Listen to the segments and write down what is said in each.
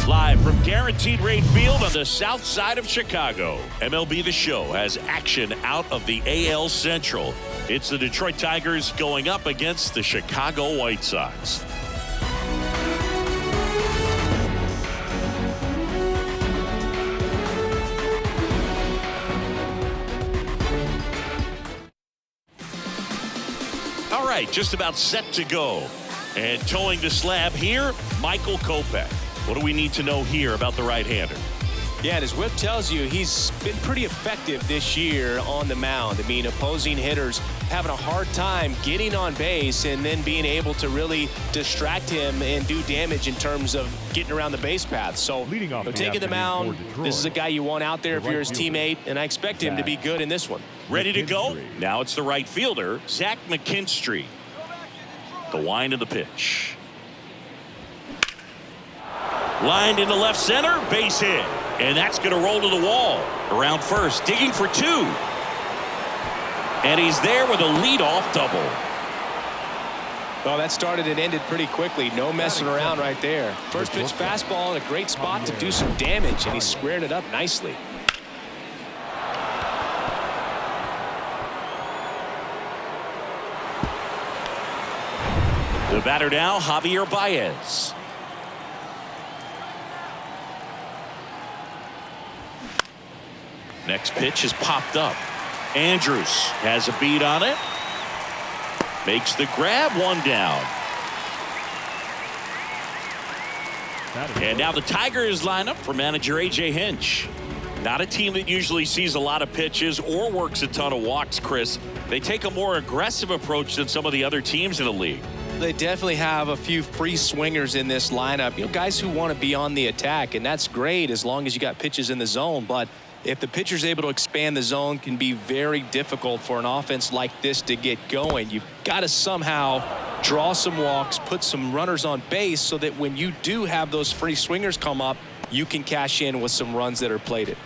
Live from Guaranteed Rate Field on the south side of Chicago, MLB The Show has action out of the AL Central. It's the Detroit Tigers going up against the Chicago White Sox. All right, just about set to go. And towing the slab here, Michael Kopech. What do we need to know here about the right-hander? Yeah, and his whip tells you he's been pretty effective this year on the mound. I mean, opposing hitters having a hard time getting on base and then being able to really distract him and do damage in terms of getting around the base path. So, taking the mound, this is a guy you want out there if you're his teammate, and I expect him to be good in this one. Ready to go? Now it's the right fielder, Zach McKinstry. The wind of the pitch. Lined into left center, base hit. And that's going to roll to the wall. Around first, digging for two. And he's there with a leadoff double. Well, that started and ended pretty quickly. No messing around right there. First pitch fastball in a great spot to do some damage, and he squared it up nicely. The batter now, Javier Baez. Next pitch is popped up. Andrews has a beat on it. Makes the grab, one down. And now the Tigers line up for manager A.J. Hinch. Not a team that usually sees a lot of pitches or works a ton of walks, Chris. They take a more aggressive approach than some of the other teams in the league. They definitely have a few free swingers in this lineup. You know, guys who want to be on the attack, and that's great as long as you got pitches in the zone. But if the pitcher's able to expand the zone, can be very difficult for an offense like this to get going. You've got to somehow draw some walks, put some runners on base so that when you do have those free swingers come up, you can cash in with some runs that are plated.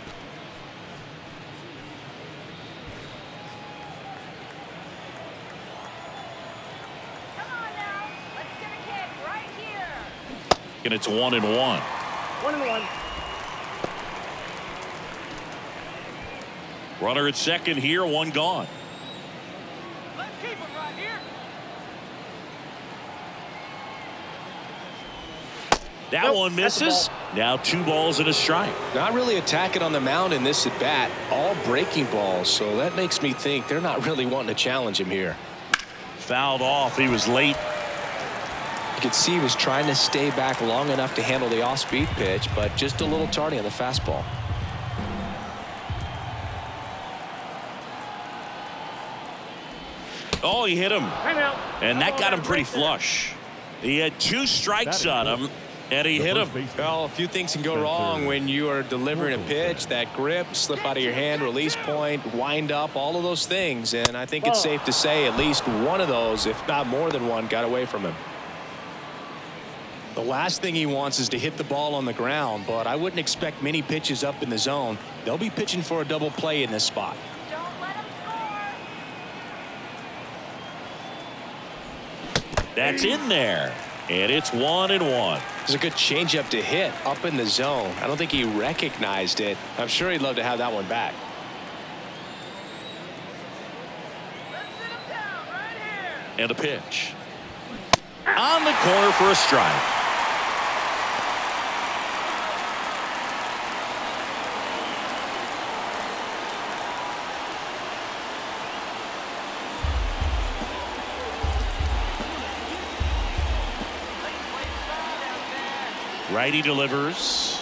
And it's 1-1. 1-1. Runner at second here, one gone. Let's keep him right here. That one misses. Now 2 balls and a strike. Not really attacking on the mound in this at bat. All breaking balls. So that makes me think they're not really wanting to challenge him here. Fouled off. He was late. You could see he was trying to stay back long enough to handle the off-speed pitch, but just a little tardy on the fastball. Oh, he hit him. And that got him pretty flush. He had 2 strikes on him, and he hit him. Well, a few things can go wrong when you are delivering a pitch. That grip, slip out of your hand, release point, wind up, all of those things. And I think it's safe to say at least one of those, if not more than one, got away from him. The last thing he wants is to hit the ball on the ground, but I wouldn't expect many pitches up in the zone. They'll be pitching for a double play in this spot. Don't let him score. That's in there. And it's 1-1. It's a good changeup to hit up in the zone. I don't think he recognized it. I'm sure he'd love to have that one back. Let's sit him down right here. And a pitch. On the corner for a strike. Righty delivers.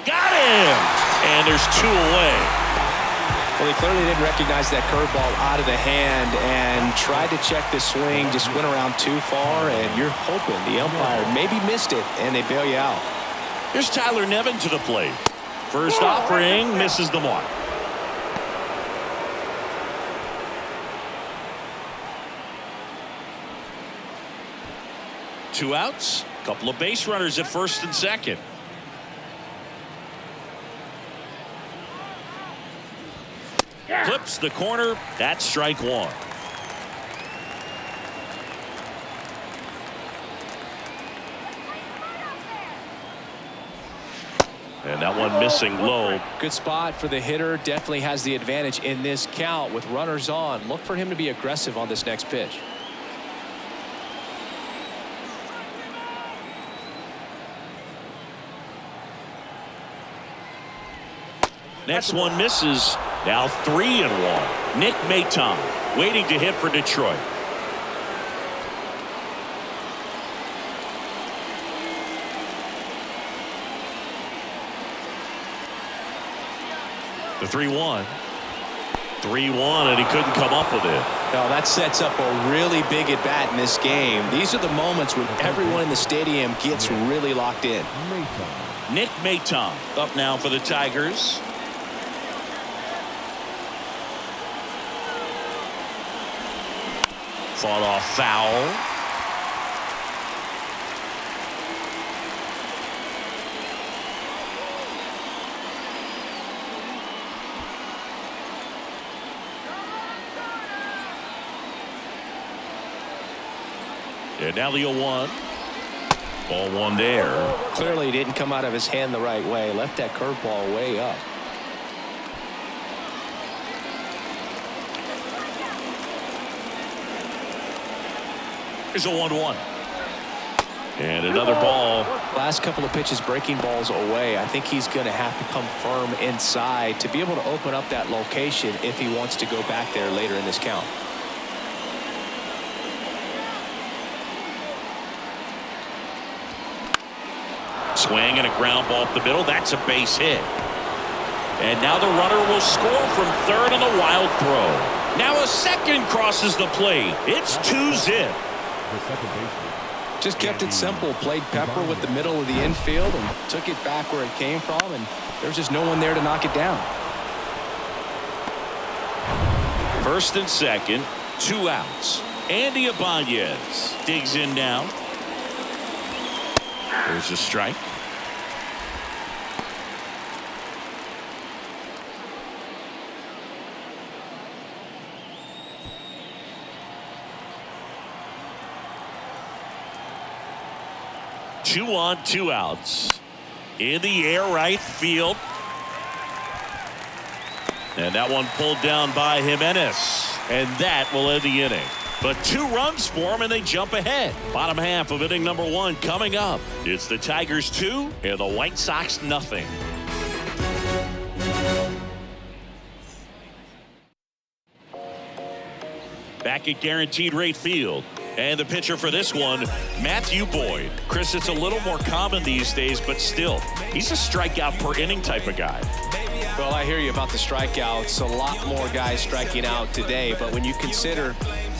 Got him! And there's 2 away. Well, he clearly didn't recognize that curveball out of the hand and tried to check the swing, just went around too far, and you're hoping the umpire maybe missed it, and they bail you out. Here's Tyler Nevin to the plate. First offering, misses the mark. Two outs. Couple of base runners at first and second. Rips the corner. That's strike one. And that one missing low. Good spot for the hitter. Definitely has the advantage in this count with runners on. Look for him to be aggressive on this next pitch. Next one misses. Now 3-1. Nick Maton waiting to hit for Detroit. The 3-1. 3-1, and he couldn't come up with it. Now that sets up a really big at bat in this game. These are the moments when everyone in the stadium gets really locked in. Nick Maton up now for the Tigers. Fought off foul. And now the 0-1. Ball one there. Clearly didn't come out of his hand the right way. Left that curveball way up. Here's a 1-1. And another ball. Last couple of pitches breaking balls away. I think he's going to have to come firm inside to be able to open up that location if he wants to go back there later in this count. Swing and a ground ball up the middle. That's a base hit. And now the runner will score from third on the wild throw. Now a second crosses the plate. It's 2-zip. Just kept it simple. Played pepper with the middle of the infield and took it back where it came from, and there's just no one there to knock it down. First and second, 2 outs. Andy Ibanez digs in now. There's a strike. Two on, 2 outs. In the air, right field. And that one pulled down by Jimenez. And that will end the inning. But 2 runs for them, and they jump ahead. Bottom half of inning number 1 coming up. It's the Tigers 2 and the White Sox nothing. Back at Guaranteed Rate Field. And the pitcher for this one, Matthew Boyd. Chris, it's a little more common these days, but still, he's a strikeout per inning type of guy. Well, I hear you about the strikeouts. A lot more guys striking out today, but when you consider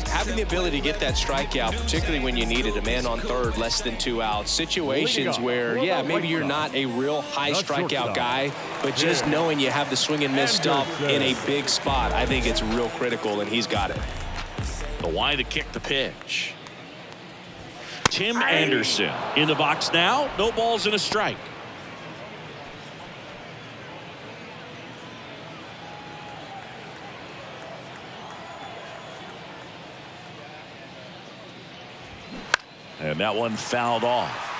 having the ability to get that strikeout, particularly when you need it, a man on third, less than 2 outs, situations where, yeah, maybe you're not a real high strikeout guy, but just knowing you have the swing and miss stuff in a big spot, I think it's real critical, and he's got it. The wide to kick the pitch. Tim Anderson in the box now. No balls and a strike. And that one fouled off.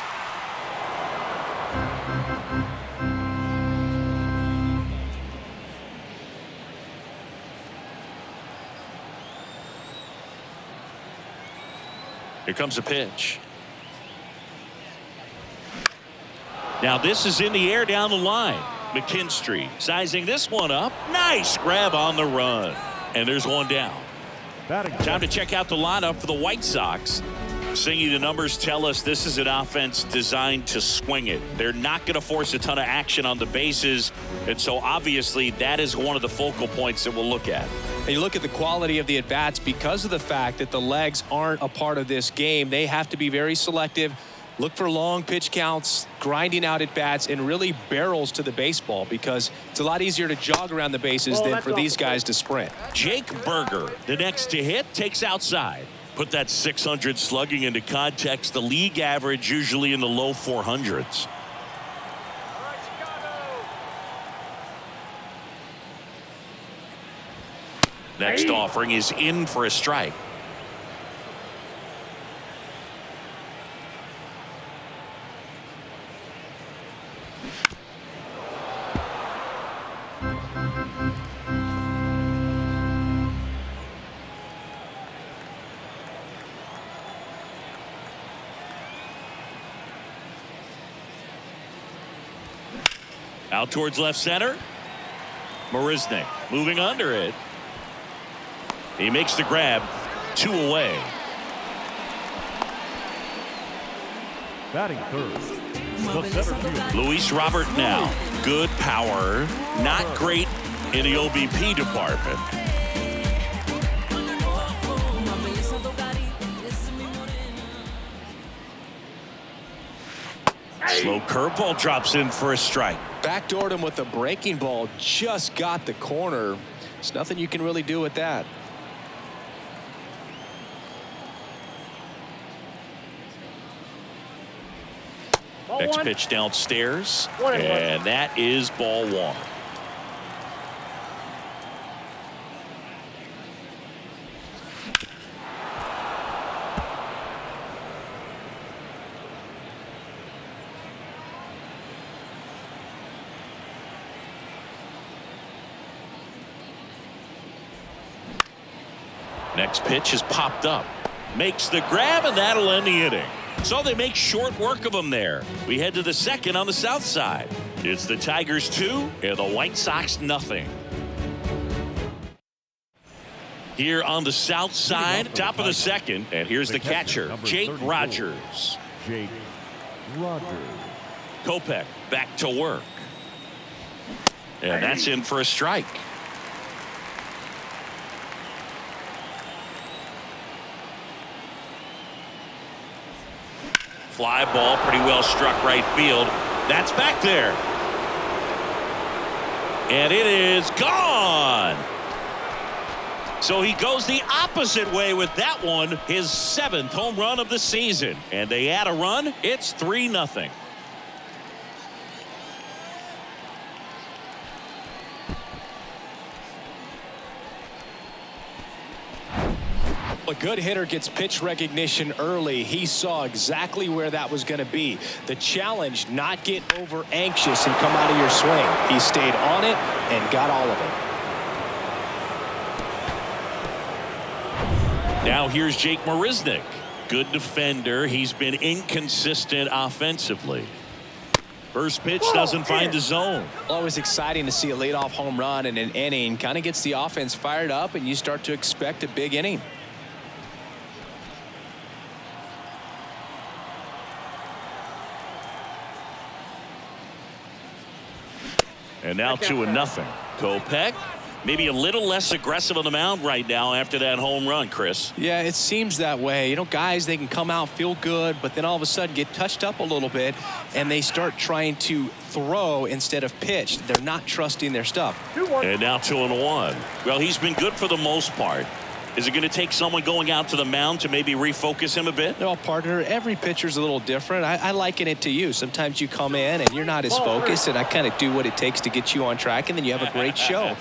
Here comes a pitch. Now this is in the air down the line. McKinstry sizing this one up. Nice grab on the run. And there's one down. Time to check out the lineup for the White Sox. Singy, the numbers tell us this is an offense designed to swing it. They're not going to force a ton of action on the bases. And so obviously that is one of the focal points that we'll look at. And you look at the quality of the at-bats because of the fact that the legs aren't a part of this game. They have to be very selective. Look for long pitch counts, grinding out at-bats, and really barrels to the baseball because it's a lot easier to jog around the bases than for these guys to sprint. Jake Berger, the next to hit, takes outside. Put that 600 slugging into context. The league average usually in the low 400s. Next offering is in for a strike. Out towards left center. Marisnik moving under it. He makes the grab. 2 away. Batting third, the center fielder. Luis Robert now. Good power. Not great in the OBP department. Slow curveball drops in for a strike. Backdoored him with a breaking ball. Just got the corner. There's nothing you can really do with that. Next pitch downstairs. And that is ball 1. Next pitch is popped up. Makes the grab, and that'll end the inning. So they make short work of him there. We head to the second on the south side. It's the Tigers 2 and the White Sox nothing. Here on the south side, top of the second, and here's the catcher, Jake Rogers. Jake Rogers. Kopech back to work. And that's in for a strike. Fly ball, pretty well struck right field. That's back there. And it is gone. So he goes the opposite way with that one, his 7th home run of the season. And they add a run. It's 3-0. A good hitter gets pitch recognition early. He saw exactly where that was going to be. The challenge, not get over anxious and come out of your swing. He stayed on it and got all of it. Now here's Jake Marisnik. Good defender. He's been inconsistent offensively. First pitch doesn't find the zone. Always exciting to see a leadoff home run in an inning. Kind of gets the offense fired up, and you start to expect a big inning. And now 2-0. Kopech maybe a little less aggressive on the mound right now after that home run, Chris. Yeah, it seems that way. You know, guys, they can come out, feel good, but then all of a sudden get touched up a little bit, and they start trying to throw instead of pitch. They're not trusting their stuff. And now 2-1. Well, he's been good for the most part. Is it going to take someone going out to the mound to maybe refocus him a bit? No, partner, every pitcher's a little different. I liken it to you. Sometimes you come in and you're not as focused, and I kind of do what it takes to get you on track, and then you have a great show.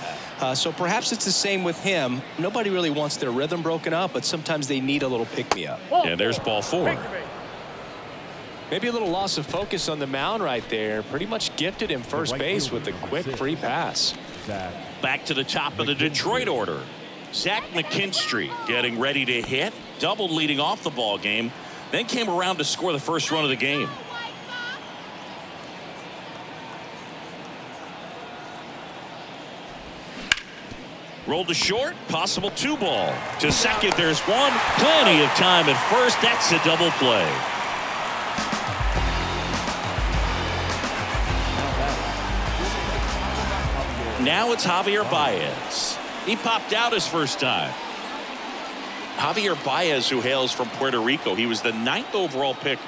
So perhaps it's the same with him. Nobody really wants their rhythm broken up, but sometimes they need a little pick-me-up. And there's ball 4. Maybe a little loss of focus on the mound right there. Pretty much gifted him first base with a quick free pass. Back to the top of the Detroit order. Zach McKinstry getting ready to hit. Doubled leading off the ball game. Then came around to score the first run of the game. Rolled to short. Possible 2-ball. To second, there's one. Plenty of time at first. That's a double play. Now it's Javier Baez. He popped out his first time. Javier Baez, who hails from Puerto Rico, he was the 9th overall pick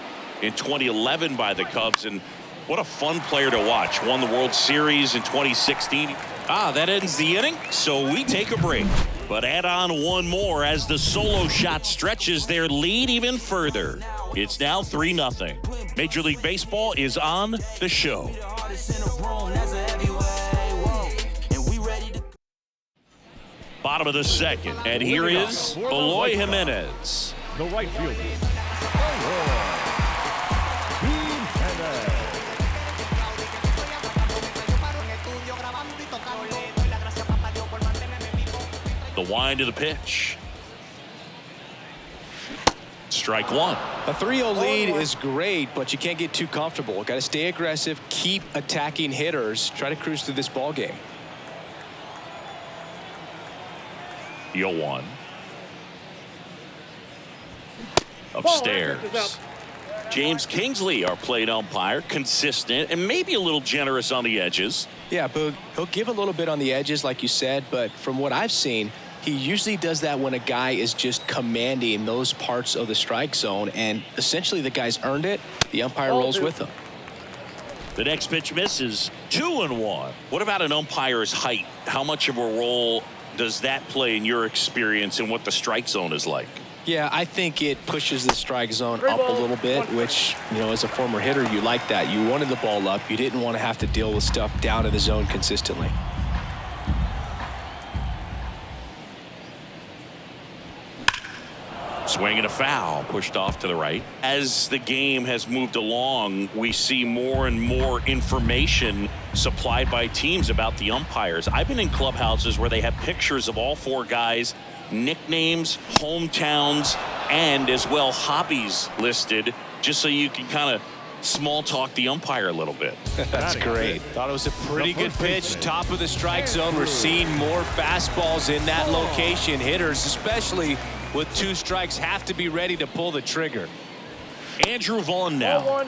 in 2011 by the Cubs, and what a fun player to watch. Won the World Series in 2016. That ends the inning, so we take a break. But add on one more as the solo shot stretches their lead even further. It's now 3-0. Major League Baseball is on the show. Bottom of the second. And here is Eloy Jimenez. The right fielder. Jimenez. The wind of the pitch. Strike one. A 3-0 lead is great, but you can't get too comfortable. Got to stay aggressive, keep attacking hitters, try to cruise through this ball game. 0-1. Upstairs. James Kingsley, our plate umpire, consistent and maybe a little generous on the edges. Yeah, Boog, he'll give a little bit on the edges, like you said, but from what I've seen, he usually does that when a guy is just commanding those parts of the strike zone, and essentially the guy's earned it. The umpire rolls with him. The next pitch misses. 2-1. What about an umpire's height? How much of a role does that play in your experience in what the strike zone is like? Yeah, I think it pushes the strike zone up a little bit, which, you know, as a former hitter, you like that. You wanted the ball up. You didn't want to have to deal with stuff down in the zone consistently. Swinging a foul, pushed off to the right. As the game has moved along, we see more and more information supplied by teams about the umpires. I've been in clubhouses where they have pictures of all four guys, nicknames, hometowns, and as well hobbies listed, just so you can kind of small talk the umpire a little bit. That's great. Thought it was a pretty good pitch. Top of the strike zone. We're seeing more fastballs in that location. Hitters, especially with 2 strikes, have to be ready to pull the trigger. Andrew Vaughn now.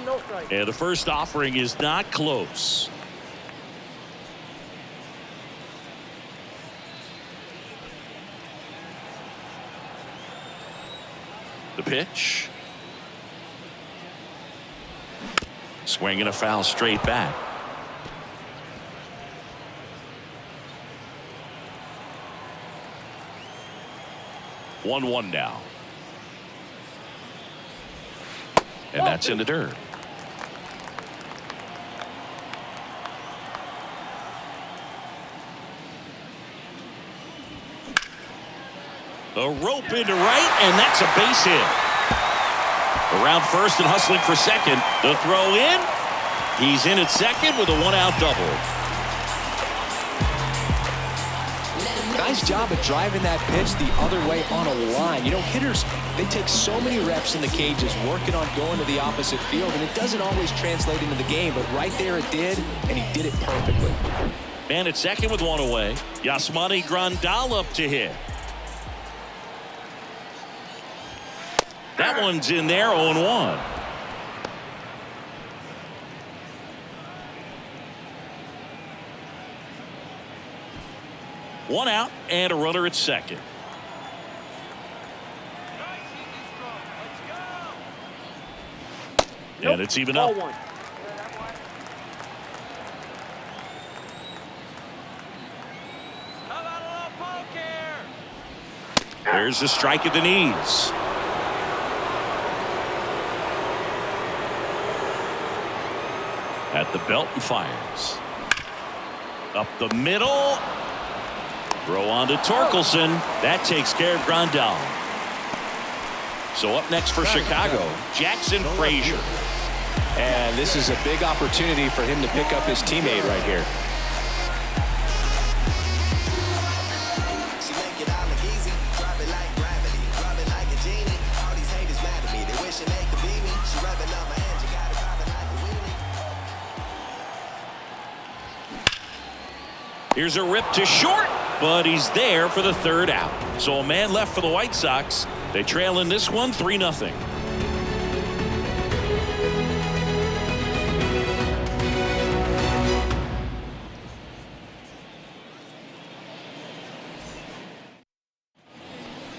And the first offering is not close. The pitch. Swinging a foul straight back. One now. And that's in the dirt. A rope into right, and that's a base hit. Around first and hustling for second. The throw in. He's in at second with a 1-out double. Nice job of driving that pitch the other way on a line. You know, hitters, they take so many reps in the cages working on going to the opposite field, and it doesn't always translate into the game, but right there it did, and he did it perfectly. Man at second with 1 away. Yasmani Grandal up to hit. That one's in there, 0-1. One out and a runner at second. And it's even up. There's a strike at the knees. At the belt and fires. Up the middle. Throw on to Torkelson. That takes care of Grandal. So up next for Chicago, Jackson Frazier. And this is a big opportunity for him to pick up his teammate right here. Here's a rip to short, but he's there for the 3rd out. So a man left for the White Sox. They trail in this one 3-0.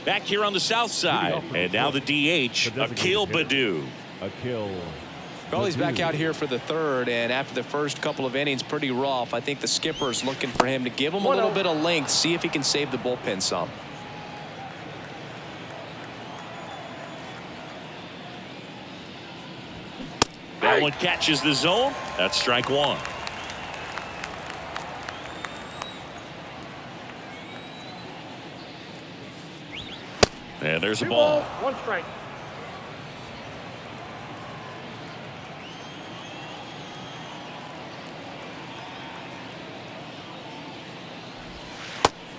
Back here on the south side, and now the DH, Akil Baddoo. Akil. He's back out here for the 3rd, and after the first couple of innings, pretty rough. I think the skipper's looking for him to give him a little bit of length, see if he can save the bullpen some. That one catches the zone. That's strike 1. And there's a 2 ball. balls, 1 strike.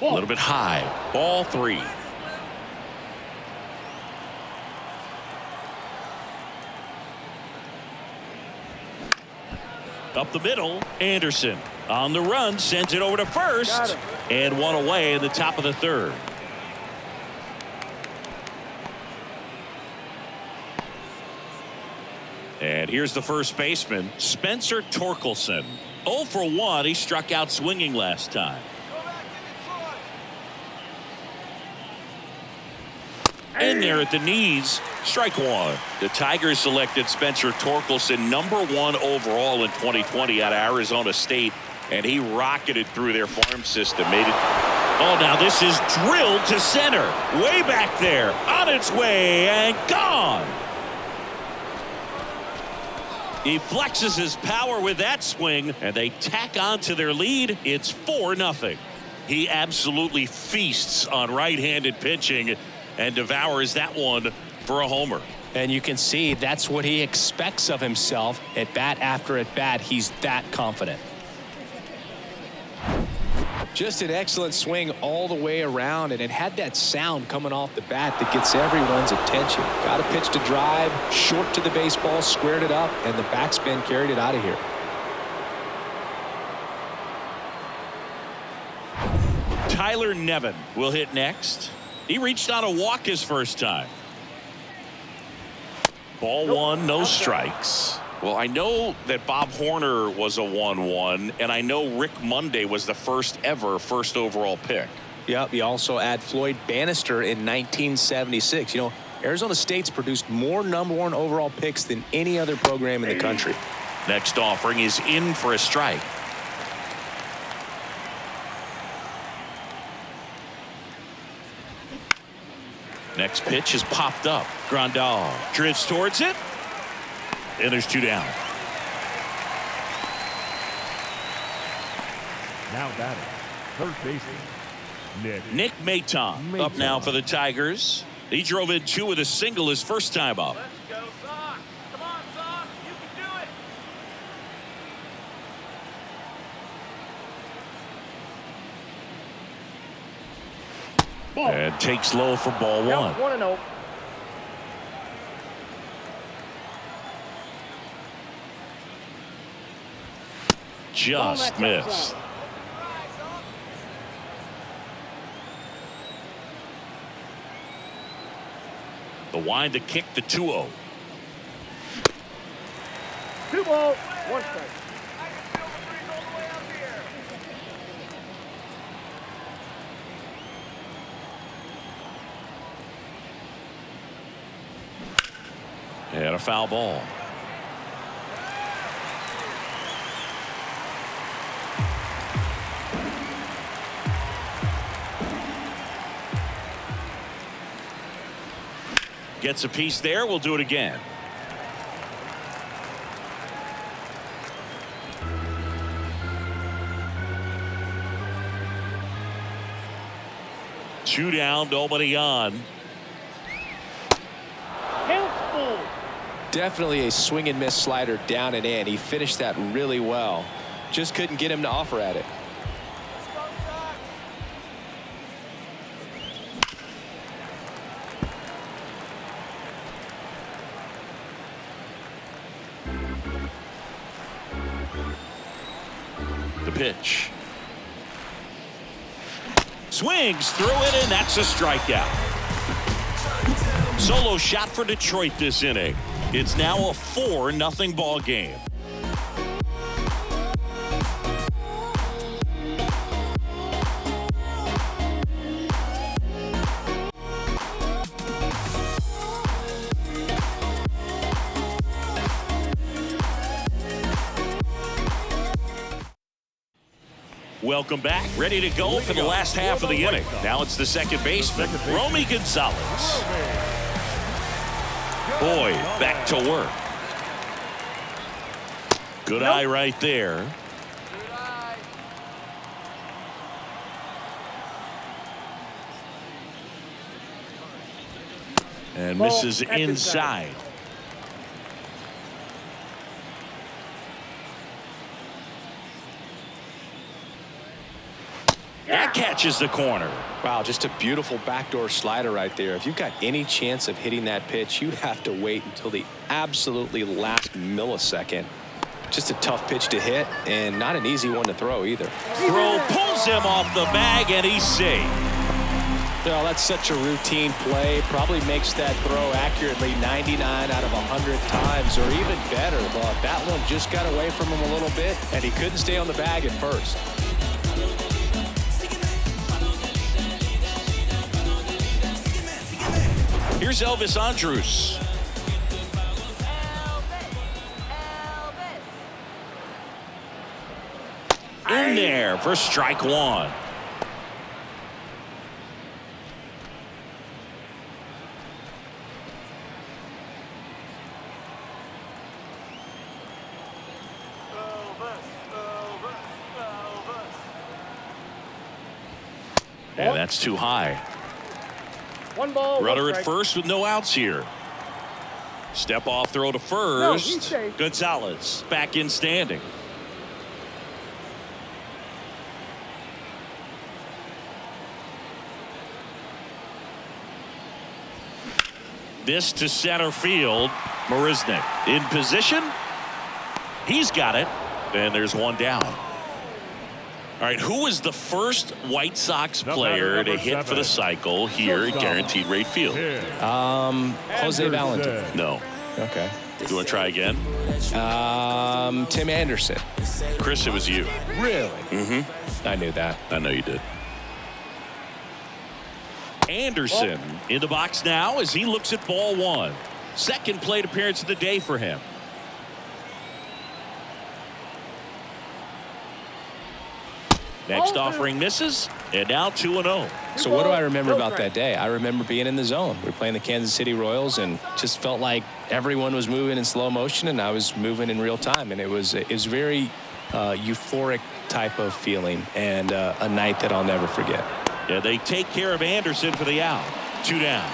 A little bit high. Ball 3. Up the middle, Anderson on the run, sends it over to first, and 1 away in the top of the 3rd. And here's the first baseman, Spencer Torkelson. 0 for 1. He struck out swinging last time. In there at the knees, strike 1. The Tigers selected Spencer Torkelson #1 overall in 2020 out of Arizona State, and he rocketed through their farm system. Made it. Oh, now this is drilled to center, way back there, on its way and gone. He flexes his power with that swing, and they tack on to their lead. It's 4-0. He absolutely feasts on right-handed pitching and devours that one for a homer. And you can see that's what he expects of himself at bat after at bat. He's that confident. Just an excellent swing all the way around, and it had that sound coming off the bat that gets everyone's attention. Got a pitch to drive, short to the baseball, squared it up, and the backspin carried it out of here. Tyler Nevin will hit next. He reached on a walk his first time. Ball 1, no strikes. Well, I know that Bob Horner was a 1-1, and I know Rick Monday was the first overall pick. Yep, you also add Floyd Bannister in 1976. You know, Arizona State's produced more #1 overall picks than any other program in the country. Next offering is in for a strike. Next pitch is popped up. Grandal drifts towards it. And there's 2 down. Now batting, third baseman, Nick Maton up now for the Tigers. He drove in 2 with a single his first time up. Let's go, Sox. Come on, Sox. You can do it. And takes low for ball 1. 1-0. Just missed. The wind to kick the 2-0. 2 balls, 1 strike. And a foul ball. Gets a piece there. We'll do it again. Two down, nobody on. Definitely a swing and miss slider down and in. He finished that really well. Just couldn't get him to offer at it. The pitch. Swings through it, and that's a strikeout. Solo shot for Detroit this inning. It's now a 4-0 ball game. Welcome back. Ready to go for the last half of the inning. Now it's the second baseman, Romy Gonzalez. Boyd back to work. Good eye right there. And misses inside. That catches the corner. Wow, just a beautiful backdoor slider right there. If you've got any chance of hitting that pitch, you have to wait until the absolutely last millisecond. Just a tough pitch to hit and not an easy one to throw either. Throw pulls him off the bag and he's safe. Well, that's such a routine play. Probably makes that throw accurately 99 out of 100 times or even better. But that one just got away from him a little bit and he couldn't stay on the bag at first. Here's Elvis Andrus. In there for strike one. And that's too high. One ball. Runner at first with no outs here. Step off throw to first. Gonzalez back in standing. This to center field. Marisnick in position. He's got it. And there's one down. All right, who was the first White Sox player to hit for the cycle here at Guaranteed Rate Field? Jose Valentin. No. Okay. Do you want to try again? Tim Anderson. Chris, it was you. Really? Mm-hmm. I knew that. I know you did. Anderson in the box now as he looks at ball one. Second plate appearance of the day for him. Next offering misses, and now 2-0. So what do I remember about that day? I remember being in the zone. We were playing the Kansas City Royals and just felt like everyone was moving in slow motion and I was moving in real time. And it was very euphoric type of feeling and a night that I'll never forget. Yeah, they take care of Anderson for the out. 2 down.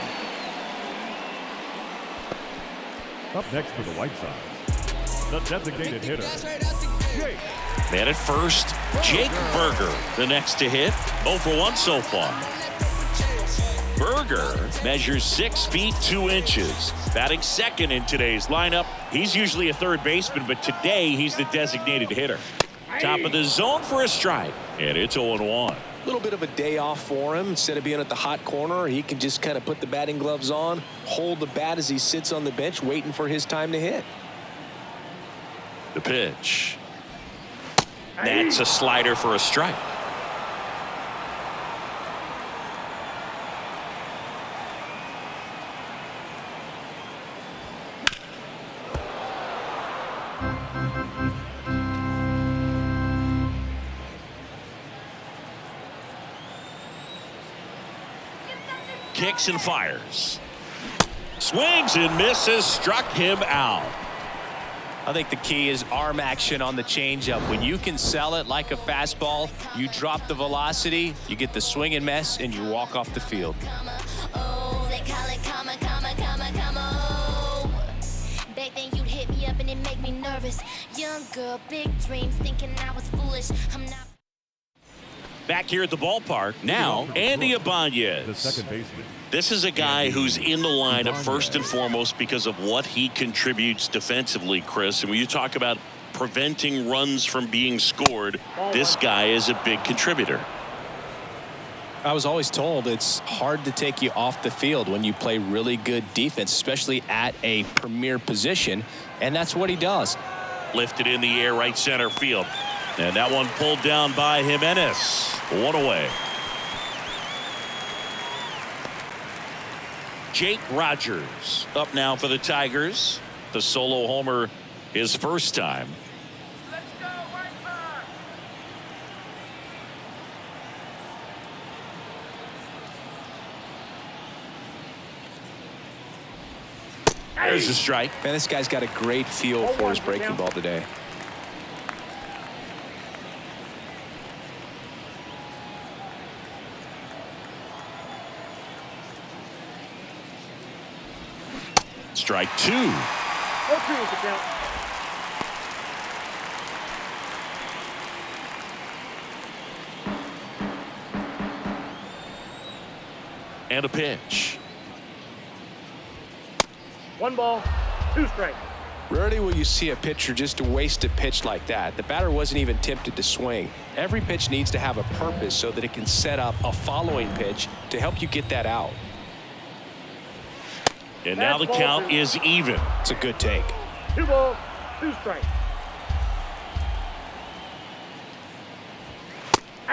Up next for the White Sox, the designated hitter, Jake. Man at first, Jake Berger, the next to hit. 0 for 1 so far. Berger measures 6 feet 2 inches. Batting second in today's lineup. He's usually a third baseman, but today he's the designated hitter. Top of the zone for a strike, and it's 0-1. A little bit of a day off for him. Instead of being at the hot corner, he can just kind of put the batting gloves on, hold the bat as he sits on the bench waiting for his time to hit. The pitch. That's a slider for a strike. Kicks and fires. Swings and misses, struck him out. I think the key is arm action on the changeup. When you can sell it like a fastball, you drop the velocity, you get the swing and miss, and you walk off the field. Oh, they call it comma, comma, comma, comma. Back then you'd hit me up and it make me nervous. Young girl, big dreams, thinking I was foolish. I'm not. Back here at the ballpark, now Andy the Ibanez. second baseman. This is a guy who's in the lineup first and foremost because of what he contributes defensively, Chris. And when you talk about preventing runs from being scored, this guy is a big contributor. I was always told it's hard to take you off the field when you play really good defense, especially at a premier position, and that's what he does. Lifted in the air right center field. And that one pulled down by Jimenez. 1 away. Jake Rogers up now for the Tigers. The solo homer his first time. Let's go, White Sox! There's a strike. Man, this guy's got a great feel for his breaking ball today. strike two. 0-2 is the count. And a pitch. 1 ball, 2 strikes. Rarely will you see a pitcher just waste a pitch like that. The batter wasn't even tempted to swing. Every pitch needs to have a purpose so that it can set up a following pitch to help you get that out. And now the count is even. It's a good take. 2 balls, 2 strikes.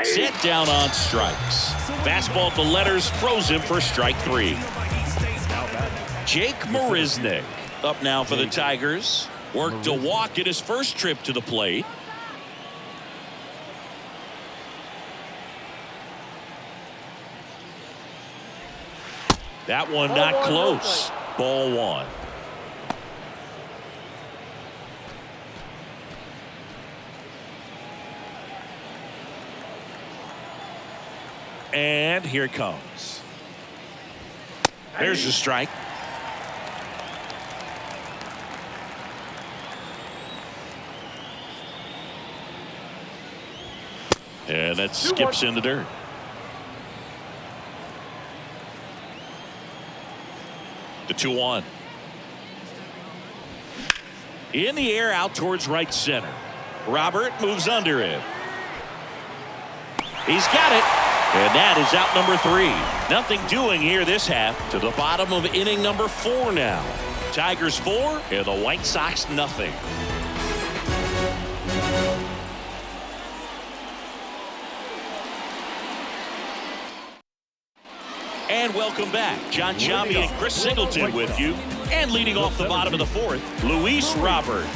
Set down on strikes. Fastball at the letters throws him for strike three. Jake Marisnick up now for the Tigers. Worked a walk in his first trip to the plate. That one not close. Ball one. And here it comes. There's the strike. And that skips in the dirt. The 2-1. In the air out towards right center. Robert moves under it. He's got it. And that is out number 3. Nothing doing here this half. To the bottom of inning number 4 now. Tigers 4 and the White Sox nothing. And welcome back. John Sciambi and Chris Singleton with you. And leading off the bottom of the 4th, Luis Robert.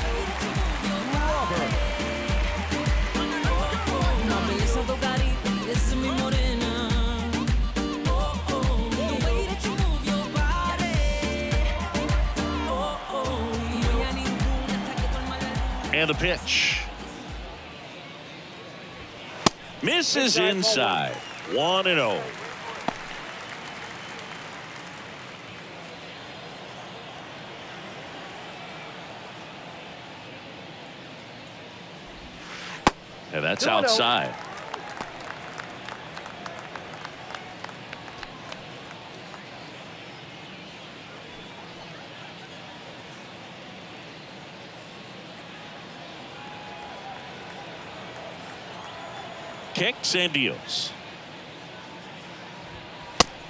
And the pitch. Misses inside. 1-0. And that's outside. Kicks and deals.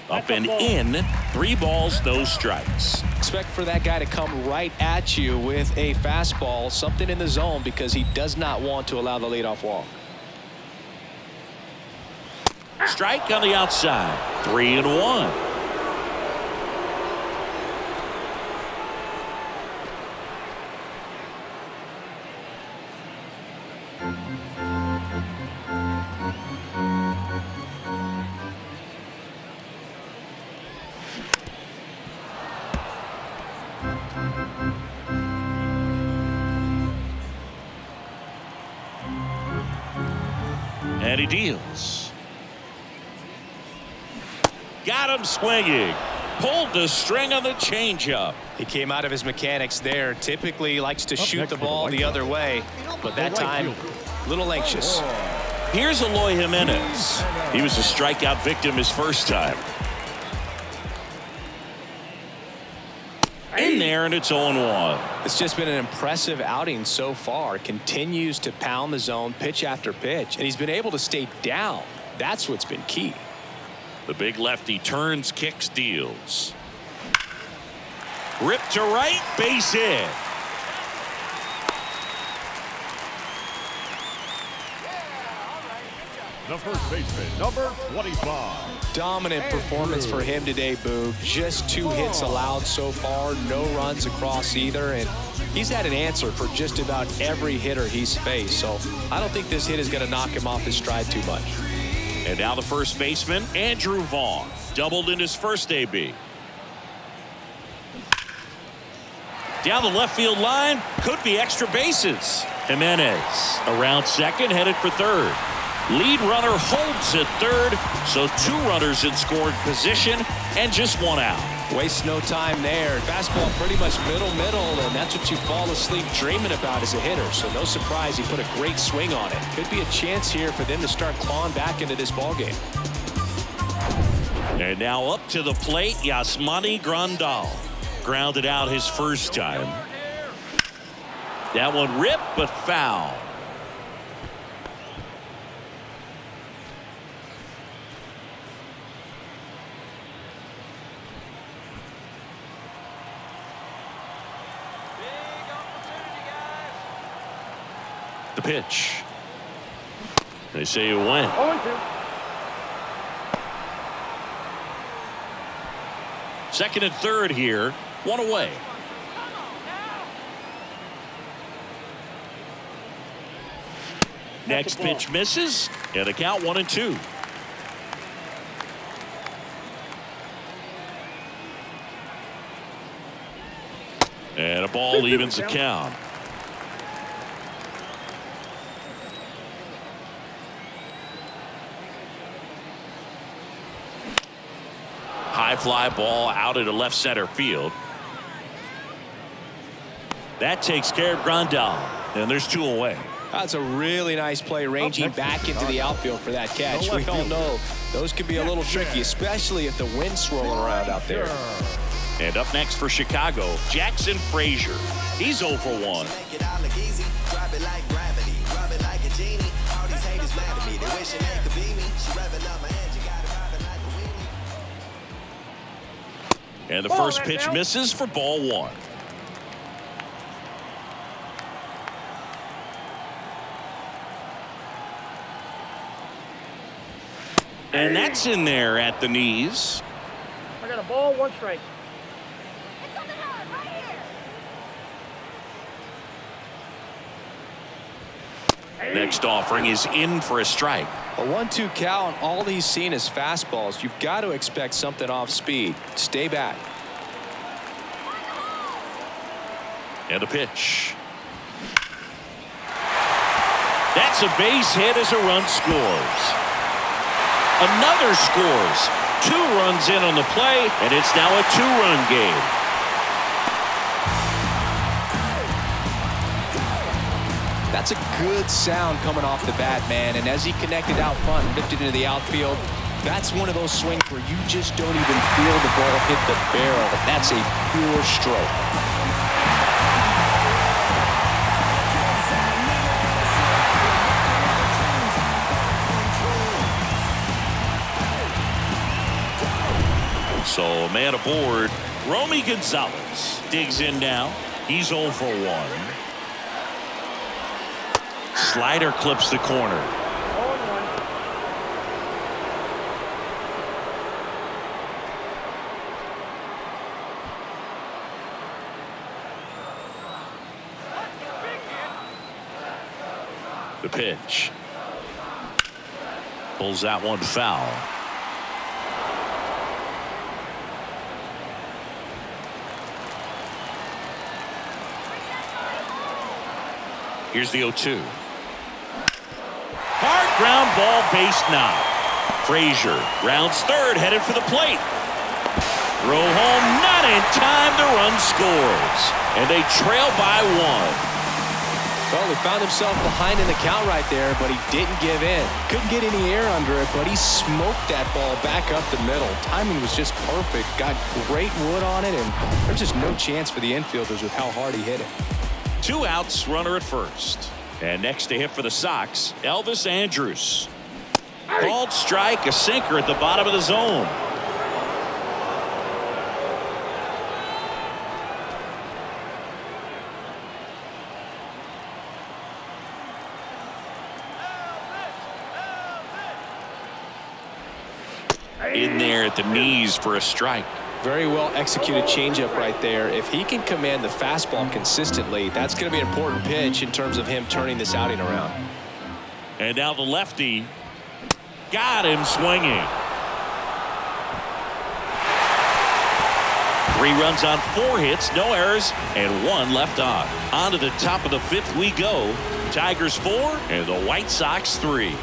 Up and in. 3 balls, no strikes. Expect for that guy to come right at you with a fastball, something in the zone, because he does not want to allow the leadoff walk. Strike on the outside. 3-1. And he deals. Got him swinging. Pulled the string on the changeup. He came out of his mechanics there. Typically likes to shoot the ball the other way, but that time a little anxious. Here's Eloy Jimenez. He was a strikeout victim his first time. In there, and it's 0-1. It's just been an impressive outing so far. Continues to pound the zone pitch after pitch, and he's been able to stay down. That's what's been key. The big lefty turns, kicks, deals. Ripped to right, base hit. The first baseman, number 25. Dominant performance for him today, Boo. Just 2 hits allowed so far, no runs across either, and he's had an answer for just about every hitter he's faced. So I don't think this hit is going to knock him off his stride too much. And now the first baseman, Andrew Vaughn, doubled in his first AB. Down the left field line, could be extra bases. Jimenez around second, headed for third. Lead runner holds at third, so 2 runners in scoring position and just 1 out. Waste no time there. Fastball pretty much middle, and that's what you fall asleep dreaming about as a hitter. So no surprise he put a great swing on it. Could be a chance here for them to start clawing back into this ballgame. And now up to the plate, Yasmani Grandal. Grounded out his first time. That one ripped, but foul. The pitch. They say it went. 0-2. Second and third here. One away. Next pitch misses. And a count 1-2. And a ball evens the count. High fly ball out into left center field. That takes care of Grandal. And there's 2 away. That's a really nice play, ranging back into the outfield for that catch. We all know those could be a little tricky, especially if the wind's swirling around out there. And up next for Chicago, Jackson Frazier. He's 0 for 1. And the first pitch misses for ball 1. And that's in there at the knees. I got a ball, 1 strike. Next offering is in for a strike. A 1-2 count, all he's seen is fastballs. You've got to expect something off speed. Stay back. And a pitch. That's a base hit as a run scores. Another scores. 2 runs in on the play, and it's now a 2-run game. That's a good sound coming off the bat, man. And as he connected out front and lifted into the outfield, that's one of those swings where you just don't even feel the ball hit the barrel. That's a pure stroke. So a man aboard. Romy Gonzalez digs in now. He's 0 for 1. Slider clips the corner. 0-1. The pitch. Pulls that one foul. Here's the 0-2. Hard ground ball, base knock. Frazier rounds third, headed for the plate. Throw home, not in time. The run scores, and they trail by 1. Well, he found himself behind in the count right there, but he didn't give in. Couldn't get any air under it, but he smoked that ball back up the middle. Timing was just perfect. Got great wood on it, and there's just no chance for the infielders with how hard he hit it. 2 outs, runner at first. And next to hit for the Sox, Elvis Andrus. Called strike, a sinker at the bottom of the zone. In there at the knees for a strike. Very well executed changeup right there. If he can command the fastball consistently, that's going to be an important pitch in terms of him turning this outing around. And now the lefty got him swinging. 3 runs on 4 hits, no errors, and 1 left on. On to the top of the 5th we go. Tigers 4 and the White Sox 3.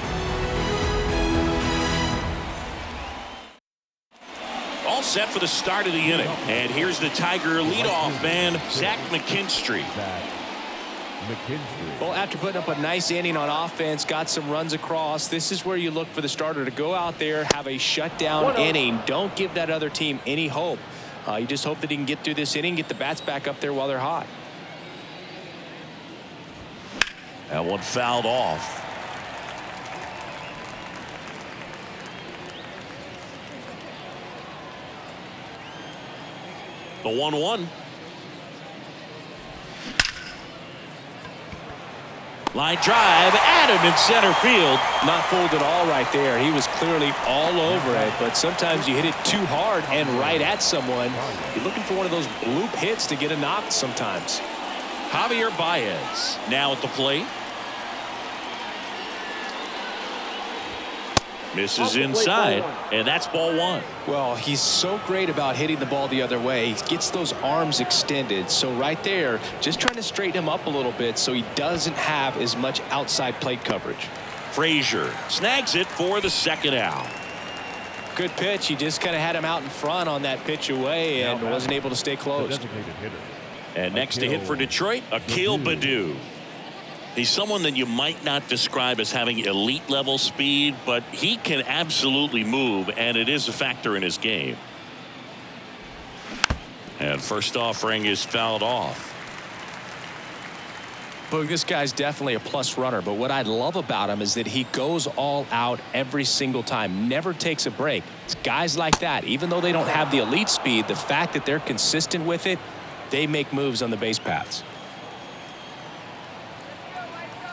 set for the start of the inning. And here's the Tiger leadoff man, Zach McKinstry. Well, after putting up a nice inning on offense, got some runs across, this is where you look for the starter to go out there, have a shutdown inning. Don't give that other team any hope. You just hope that he can get through this inning, get the bats back up there while they're hot. That one fouled off. The 1-1. Line drive, at him in center field. Not fooled at all right there. He was clearly all over it, but sometimes you hit it too hard and right at someone. You're looking for one of those loop hits to get a knock sometimes. Javier Baez now at the plate. Misses inside, and that's ball one. Well, he's so great about hitting the ball the other way. He gets those arms extended. So right there, just trying to straighten him up a little bit so he doesn't have as much outside plate coverage. Frazier snags it for the second out. Good pitch. He just kind of had him out in front on that pitch away and wasn't able to stay close. And next to hit for Detroit, Akil Baddoo. He's someone that you might not describe as having elite level speed, but he can absolutely move, and it is a factor in his game. And first offering is fouled off. Boog, this guy's definitely a plus runner, but what I love about him is that he goes all out every single time, never takes a break. It's guys like that, even though they don't have the elite speed, the fact that they're consistent with it, they make moves on the base paths.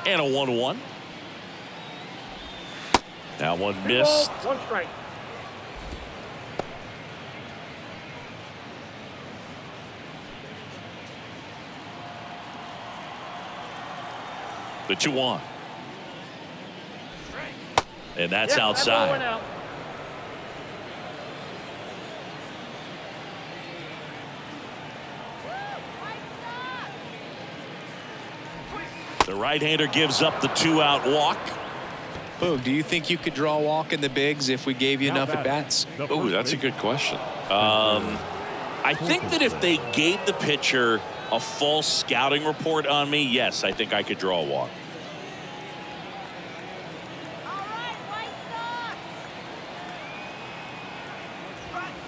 And a 1-1. That one missed. One strike. The 2-1. And that's outside. Out. The right-hander gives up the 2-out walk. Boog, do you think you could draw a walk in the bigs if we gave you enough at-bats? Oh, that's a good question. I think that if they gave the pitcher a full scouting report on me, yes, I think I could draw a walk.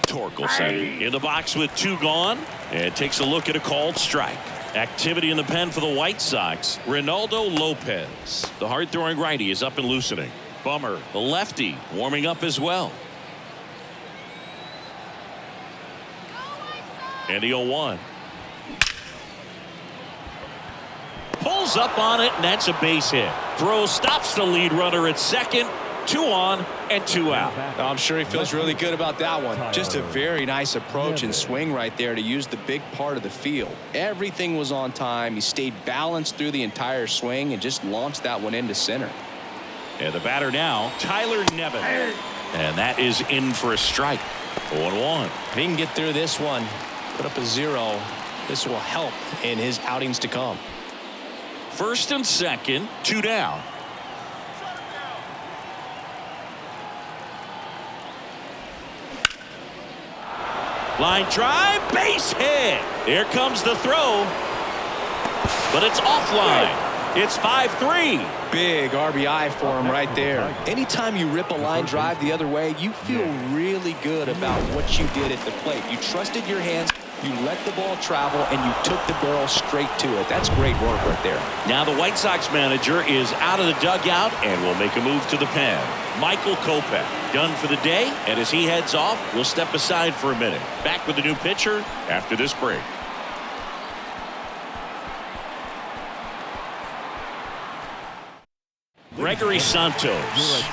Torkelson in the box with 2 gone, and takes a look at a called strike. Activity in the pen for the White Sox. Reynaldo Lopez, the hard-throwing righty, is up and loosening. Bummer, the lefty, warming up as well. And the 0-1. Pulls up on it, and that's a base hit. Throw stops the lead runner at second. 2 on and 2 out. I'm sure he feels really good about that one. Just a very nice approach and swing right there to use the big part of the field. Everything was on time. He stayed balanced through the entire swing and just launched that one into center. And the batter now, Tyler Nevin. And that is in for a strike. 0-1. If he can get through this one, put up a 0, this will help in his outings to come. First and second, 2 down. Line drive, base hit. Here comes the throw, but it's offline. It's 5-3. Big RBI for him right there. Anytime you rip a line drive the other way, you feel really good about what you did at the plate. You trusted your hands, you let the ball travel, and you took the barrel straight to it. That's great work right there. Now the White Sox manager is out of the dugout and will make a move to the pen. Michael Kopech done for the day, and as he heads off, we'll step aside for a minute. Back with the new pitcher after this break. Gregory Santos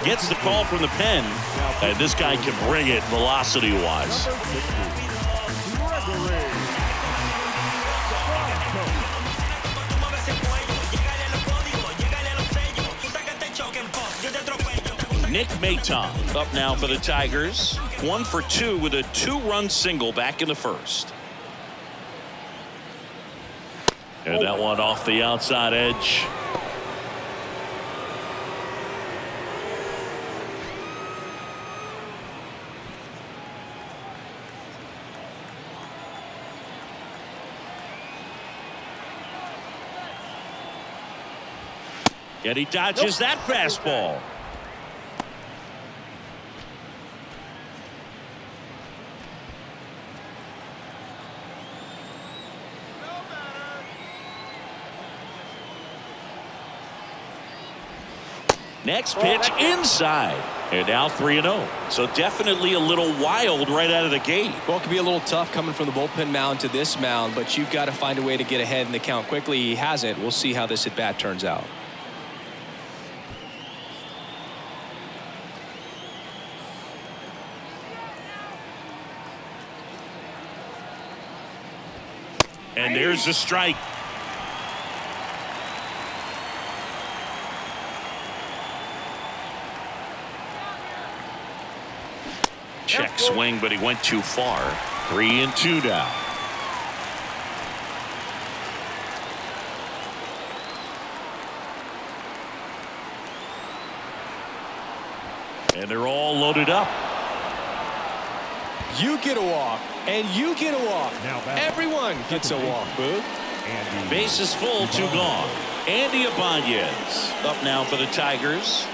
gets the call from the pen, and this guy can bring it velocity-wise. Nick Maton up now for the Tigers. 1 for 2 with a 2-run single back in the first. And that one off the outside edge. And he dodges that fastball. Next pitch inside. And now 3-0. So definitely a little wild right out of the gate. Well, it could be a little tough coming from the bullpen mound to this mound, but you've got to find a way to get ahead in the count quickly. He hasn't. We'll see how this at bat turns out. And there's the strike. Check swing, but he went too far. 3-2 now. And they're all loaded up. You get a walk, and you get a walk. Everyone gets a walk, Boog. Bases full, 2 gone. Andy Ibanez up now for the Tigers.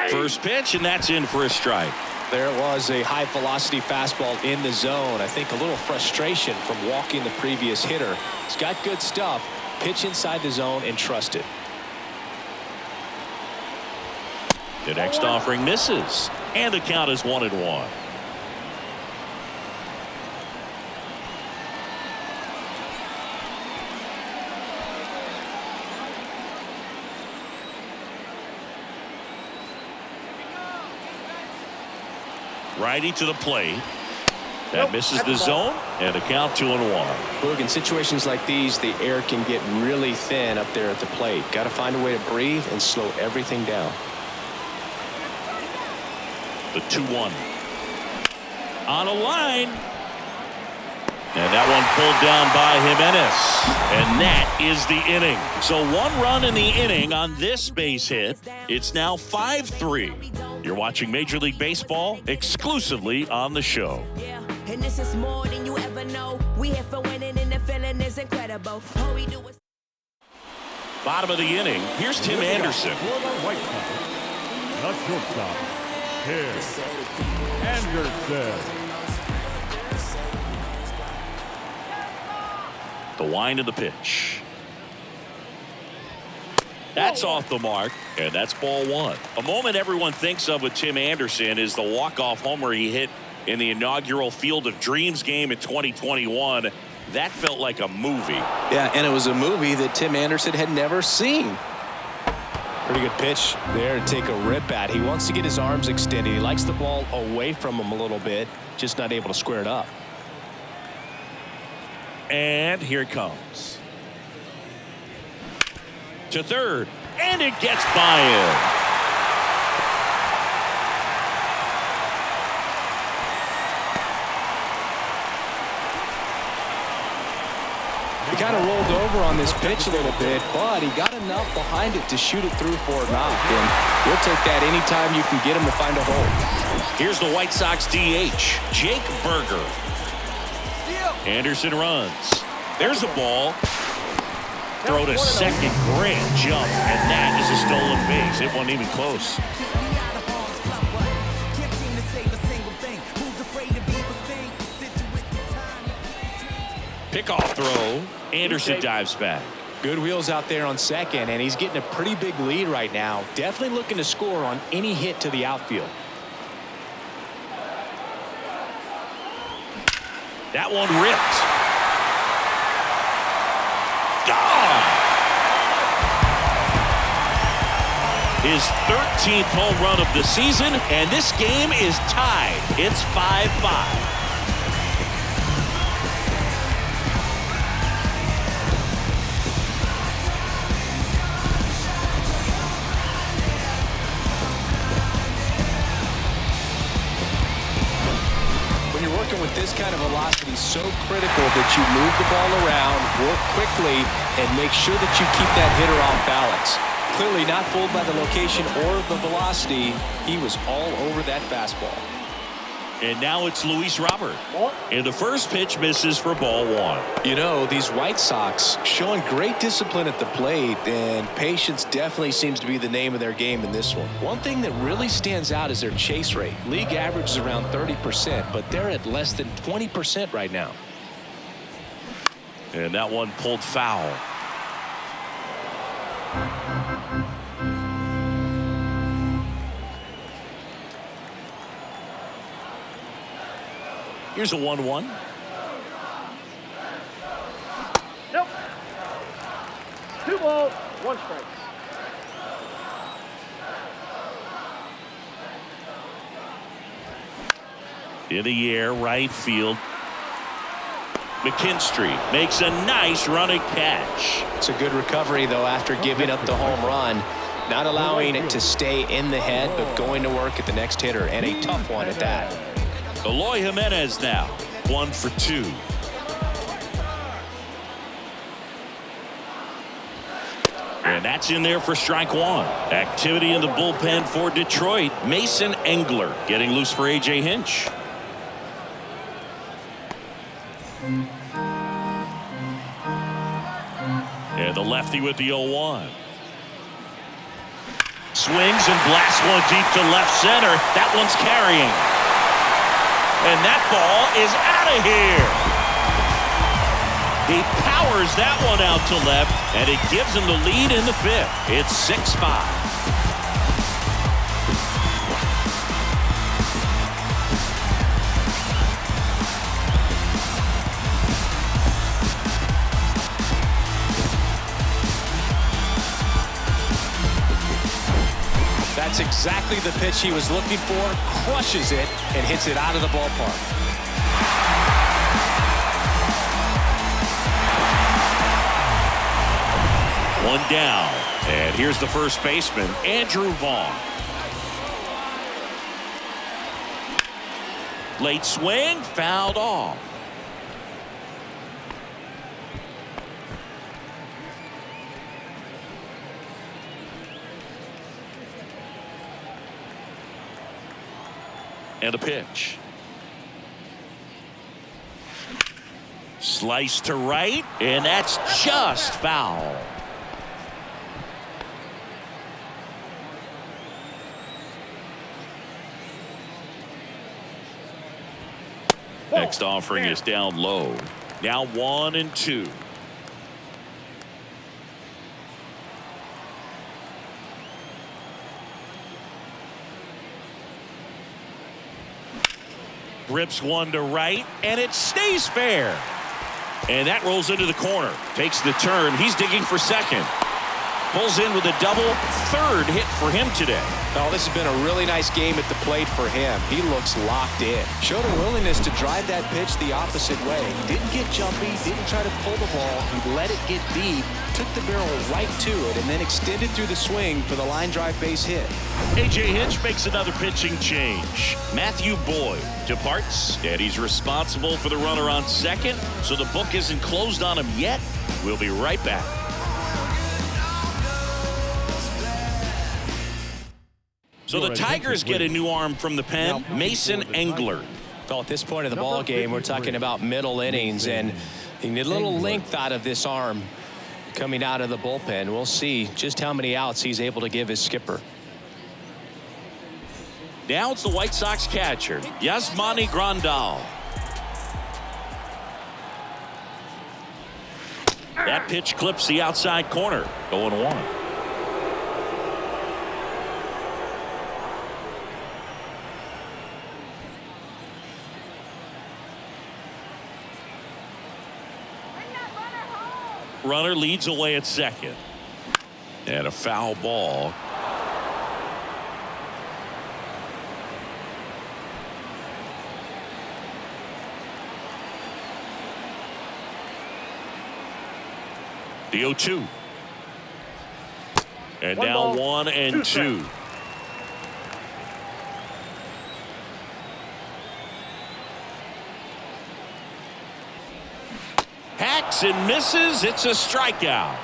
First pitch, and that's in for a strike. There was a high velocity fastball in the zone. I think a little frustration from walking the previous hitter. He's got good stuff. Pitch inside the zone and trust it. The next offering misses, and the count is 1-1. Righty to the plate. That misses the zone, and the count 2-1. Boog, in situations like these, the air can get really thin up there at the plate. Got to find a way to breathe and slow everything down. The 2-1. On a line. And that one pulled down by Jimenez. And that is the inning. So 1 run in the inning on this base hit. It's now 5-3. You're watching Major League Baseball exclusively on the show. And this is more than you ever know. We here for winning and the feeling is incredible. All we do is Bottom of the inning. Here's Tim Anderson. For the White Sox, the shortstop, Tim Anderson. The wind of the pitch. That's off the mark, and that's ball 1. A moment everyone thinks of with Tim Anderson is the walk-off homer he hit in the inaugural Field of Dreams game in 2021. That felt like a movie. Yeah, and it was a movie that Tim Anderson had never seen. Pretty good pitch there to take a rip at. He wants to get his arms extended. He likes the ball away from him a little bit, just not able to square it up. And here it comes. To third, and it gets by him. He kind of rolled over on this pitch a little bit, but he got enough behind it to shoot it through for a knock. And we'll take that anytime you can get him to find a hole. Here's the White Sox DH, Jake Berger. Anderson runs. There's a ball. Throw to second, great jump, and that is a stolen base. It wasn't even close. Pickoff throw. Anderson dives back. Good wheels out there on second, and he's getting a pretty big lead right now. Definitely looking to score on any hit to the outfield. That one ripped. Gone. His 13th home run of the season, and this game is tied. It's 5-5. With this kind of velocity, so critical that you move the ball around, work quickly, and make sure that you keep that hitter off balance. Clearly not fooled by the location or the velocity. He was all over that fastball. And now it's Luis Robert. And the first pitch misses for ball one. You know, these White Sox showing great discipline at the plate, and patience definitely seems to be the name of their game in this one. One thing that really stands out is their chase rate. League average is around 30%, but they're at less than 20% right now. And that one pulled foul. Here's a 1-1. Nope. 2 balls, 1 strike. In the air, right field. McKinstry makes a nice running catch. It's a good recovery, though, after giving up the home run. Not allowing it to stay in the head, but going to work at the next hitter, and a tough one at that. Eloy Jimenez now 1 for 2. And that's in there for strike one. Activity in the bullpen for Detroit. Mason Engler getting loose for A.J. Hinch. And the lefty with the 0-1. Swings and blasts one deep to left center. That one's carrying. And that ball is out of here. He powers that one out to left, and it gives him the lead in the 5th. It's 6-5. That's exactly the pitch he was looking for, crushes it, and hits it out of the ballpark. One down, and here's the first baseman, Andrew Vaughn. Late swing, fouled off. And a pitch. Slice to right, and that's just foul. Next offering is down low. Now 1-2. Rips one to right, and it stays fair. And that rolls into the corner. Takes the turn. He's digging for second. Pulls in with a double. 3rd hit for him today. Oh, this has been a really nice game at the plate for him. He looks locked in. Showed a willingness to drive that pitch the opposite way. Didn't get jumpy, didn't try to pull the ball. He let it get deep, took the barrel right to it, and then extended through the swing for the line drive base hit. A.J. Hinch makes another pitching change. Matthew Boyd departs, and he's responsible for the runner on second, so the book isn't closed on him yet. We'll be right back. So the Tigers get a new arm from the pen, Mason Engler. Well, at this point of the ball game, we're talking about middle innings, and you need a little length out of this arm coming out of the bullpen. We'll see just how many outs he's able to give his skipper. Now it's the White Sox catcher, Yasmani Grandal. That pitch clips the outside corner, 0-1. Runner leads away at second. And a foul ball. The 0-2. And now 1-2. Hacks and misses. It's a strikeout.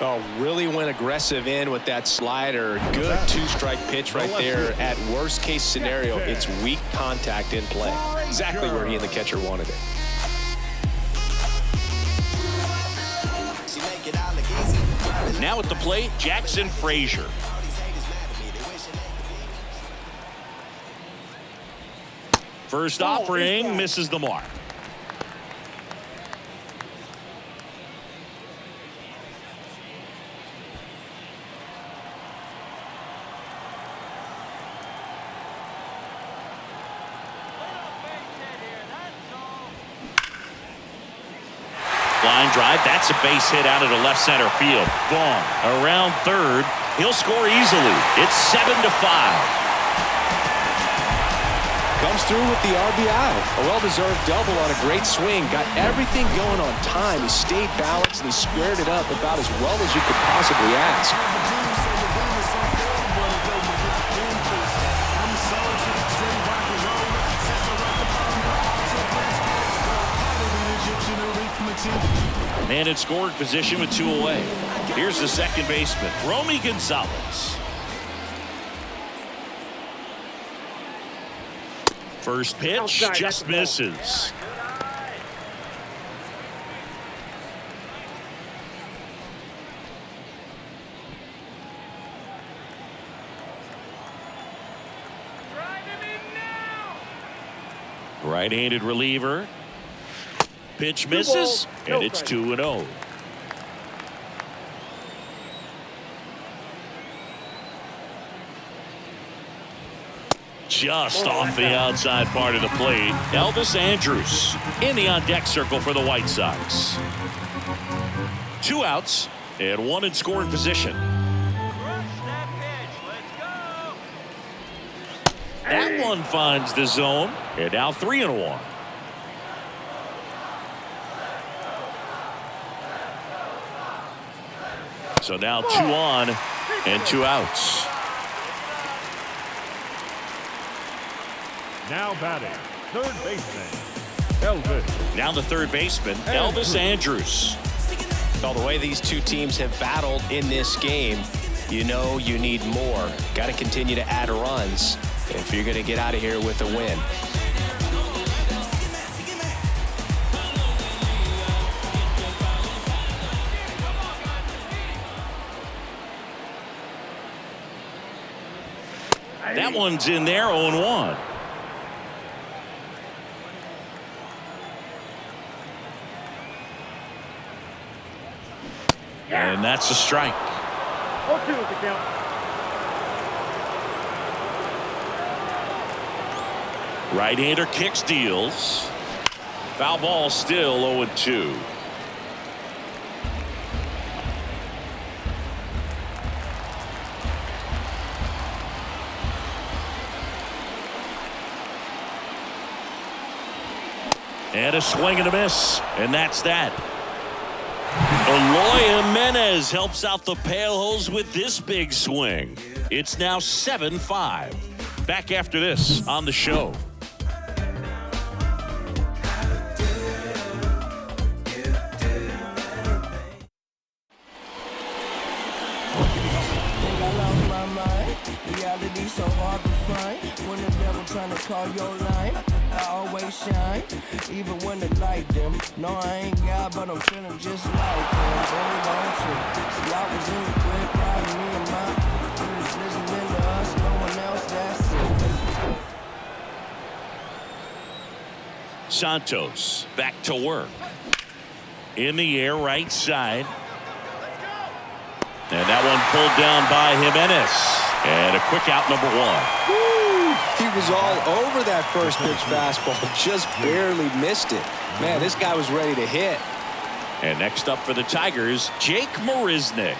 Oh, really went aggressive in with that slider. Good two-strike pitch right there. At worst case scenario, it's weak contact in play. Exactly where he and the catcher wanted it. Now at the plate, Jackson Frazier. First offering misses the mark. Line drive, that's a base hit out into left center field. Gone. Around third, he'll score easily. It's 7-5. Comes through with the RBI. A well-deserved double on a great swing. Got everything going on time. He stayed balanced and he squared it up about as well as you could possibly ask. Man in scoring position with 2 away. Here's the second baseman, Romy Gonzalez. First pitch just misses. Right-handed reliever. Pitch misses, and it's 2-0. Just off the outside part of the plate, Elvis Andrus in the on-deck circle for the White Sox. 2 outs and 1 in scoring position. That one finds the zone, and now 3-1. So now 2 on and 2 outs. Now batting, third baseman, Elvis. Now the third baseman, Elvis Andrus. Well, the way these two teams have battled in this game, you know you need more. Got to continue to add runs if you're going to get out of here with a win. That one's in there, 0-1. And that's a strike. 0-2 is the count. Right-hander kicks, deals. Foul ball, still 0-2. And a swing and a miss, and that's that. Eloy Jimenez helps out the Pale-Hos with this big swing. It's now 7-5. Back after this on the show. Reality so hard to find. When the devil trying to call your line, I always shine, even when the light dim. No, I ain't God, but I'm feeling just like him. Hold on to. See, I was in the grip, riding me and my. We was listening to us, no one else. That's it. Santos back to work. In the air, right side. And that one pulled down by Jimenez. And a quick out, number 1. Woo! He was all over that first pitch fastball, just barely missed it. Man, this guy was ready to hit. And next up for the Tigers, Jake Marisnick.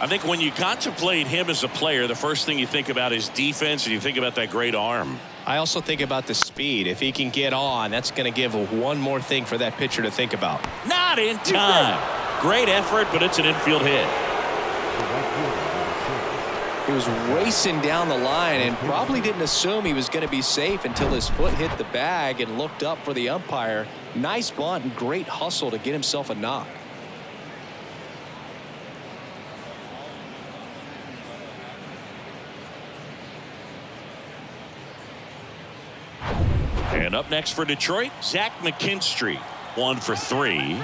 I think when you contemplate him as a player, the first thing you think about is defense, and you think about that great arm. I also think about the speed. If he can get on, that's going to give one more thing for that pitcher to think about. Not in time. Great effort, but it's an infield hit. He was racing down the line and probably didn't assume he was going to be safe until his foot hit the bag and looked up for the umpire. Nice bunt and great hustle to get himself a knock. And up next for Detroit, Zach McKinstry, 1 for 3.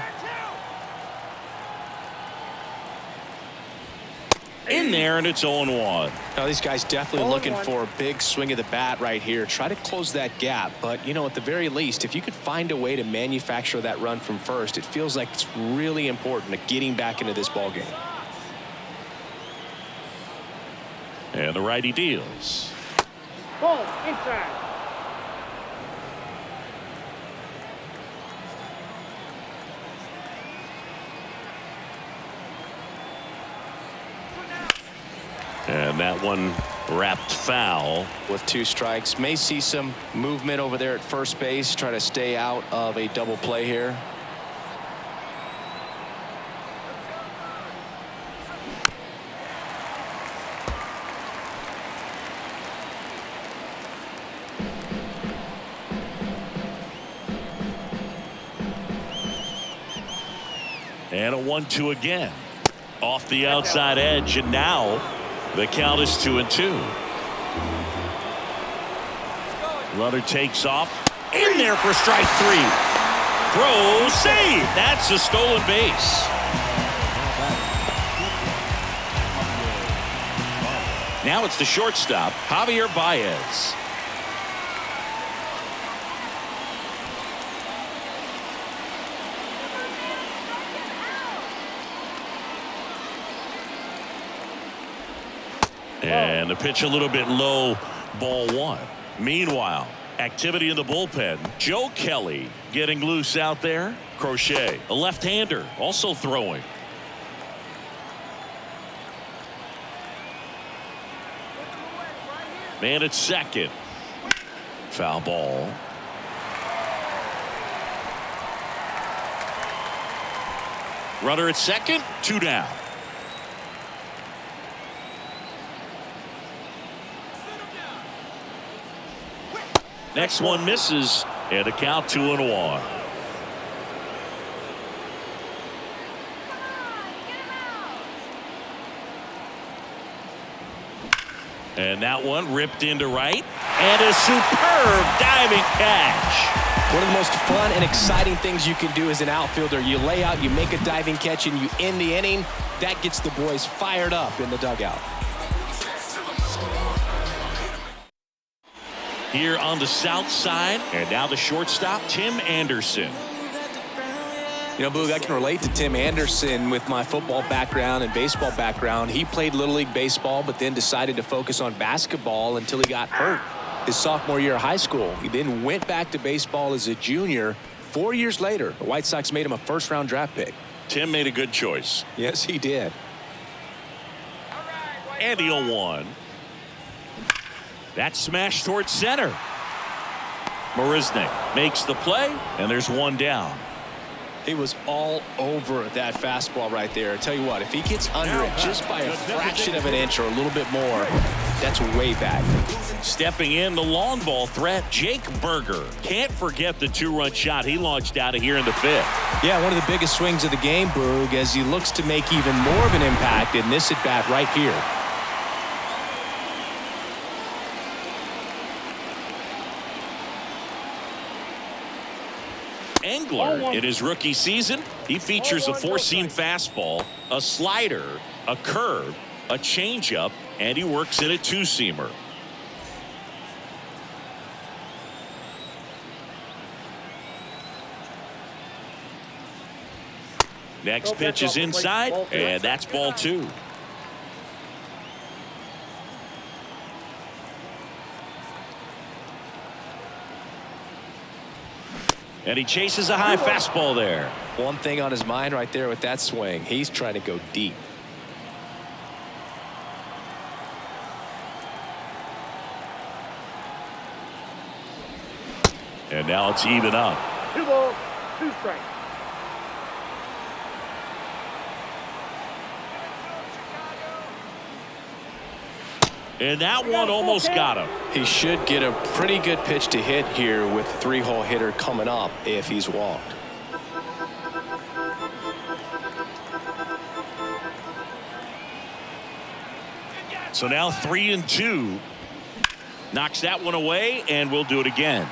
In there, and it's 0-1. Now, these guys definitely looking for a big swing of the bat right here. Try to close that gap. But, you know, at the very least, if you could find a way to manufacture that run from first, it feels like it's really important to getting back into this ball game. And the righty deals. Ball inside. And that one wrapped foul. With 2 strikes, may see some movement over there at first base. Try to stay out of a double play here. And a 1-2 again. Off the outside edge, and now the count is 2-2. Runner takes off. In there for strike 3. Throw, save. That's a stolen base. Now it's the shortstop, Javier Baez. And the pitch a little bit low, ball 1. Meanwhile, activity in the bullpen. Joe Kelly getting loose out there. Crochet, a left-hander, also throwing. Man at second. Foul ball. Runner at second, 2 down. Next one misses, and a count 2-1. And that one ripped into right, and a superb diving catch. One of the most fun and exciting things you can do as an outfielder. You lay out, you make a diving catch, and you end the inning. That gets the boys fired up in the dugout. Here on the south side, and now the shortstop, Tim Anderson. You know, Boog, I can relate to Tim Anderson with my football background and baseball background. He played Little League baseball, but then decided to focus on basketball until he got hurt his sophomore year of high school. He then went back to baseball as a junior. 4 years later, the White Sox made him a first-round draft pick. Tim made a good choice. Yes, he did. And the 0-1. That smash towards center. Marisnik makes the play, and there's 1 down. He was all over that fastball right there. I tell you what, if he gets under it just by a fraction of an inch or a little bit more, that's way back. Stepping in, the long ball threat, Jake Berger. Can't forget the 2-run shot he launched out of here in the 5th. Yeah, one of the biggest swings of the game, Boog, as he looks to make even more of an impact in this at-bat right here. Engler, in his rookie season, he features a 4-seam fastball, a slider, a curve, a changeup, and he works in a 2-seamer. Next pitch is inside, and that's ball 2. And he chases a high fastball there. One thing on his mind right there with that swing, he's trying to go deep. And now it's even up. 2 balls, 2 strikes. And that one almost got him. He should get a pretty good pitch to hit here with the 3-hole hitter coming up if he's walked. So now 3-2. Knocks that one away, and we'll do it again.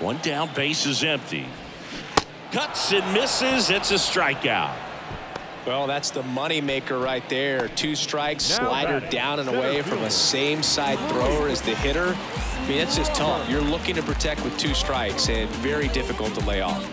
One down, base is empty. Cuts and misses. It's a strikeout. Well, that's the money maker right there. 2 strikes, Now slider batting, down and center away from fielder. a same side thrower as the hitter. I mean, it's just tough. You're looking to protect with 2 strikes and very difficult to lay off.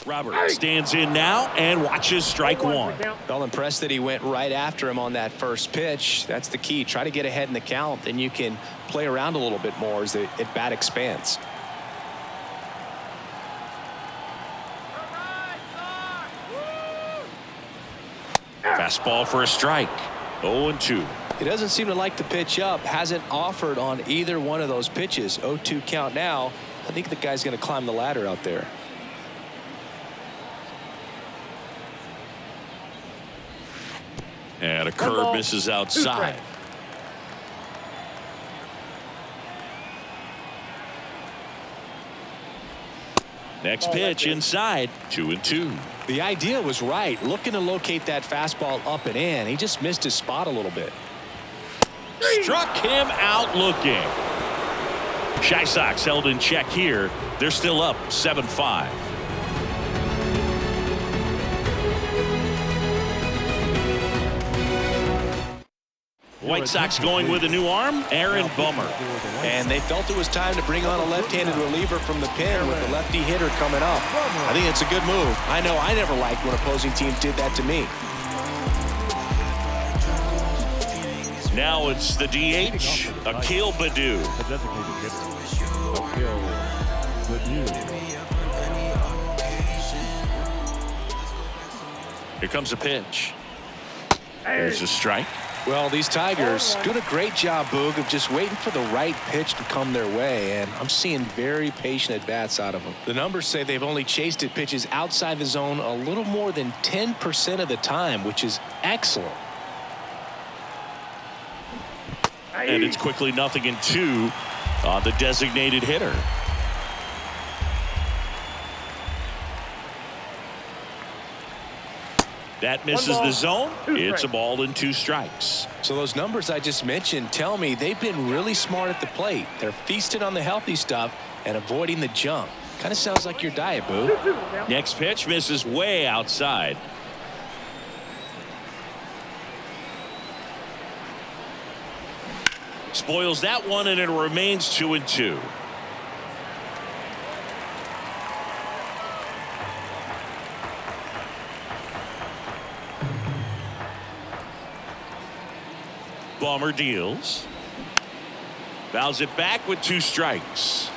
Robert stands in now and watches strike 1. Well, impressed that he went right after him on that first pitch. That's the key. Try to get ahead in the count, then you can play around a little bit more as the at-bat expands. Fastball for a strike. 0-2. He doesn't seem to like the pitch up. Hasn't offered on either one of those pitches. 0-2 count now. I think the guy's going to climb the ladder out there. And a curve misses outside. Next pitch inside. 2-2. The idea was right. Looking to locate that fastball up and in. He just missed his spot a little bit. Struck him out looking. Shy Sox held in check here. They're still up 7-5. White Sox going with a new arm, Aaron Bummer. And they felt it was time to bring on a left-handed reliever from the pen with the lefty hitter coming up. I think it's a good move. I know I never liked when opposing teams did that to me. Now it's the DH, Akil Baddoo. The designated hitter. Akil Baddoo. Here comes a pitch. There's a strike. Well, these Tigers doing a great job, Boog, of just waiting for the right pitch to come their way, and I'm seeing very patient at-bats out of them. The numbers say they've only chased at pitches outside the zone a little more than 10% of the time, which is excellent. And it's quickly 0-2 on the designated hitter. That misses the zone. It's a ball and 2 strikes. So those numbers I just mentioned tell me they've been really smart at the plate. They're feasting on the healthy stuff and avoiding the junk. Kind of sounds like your diet, Boo. Next pitch misses way outside. Spoils that one, and it remains 2-2. Bummer deals. Fouls it back with 2 strikes.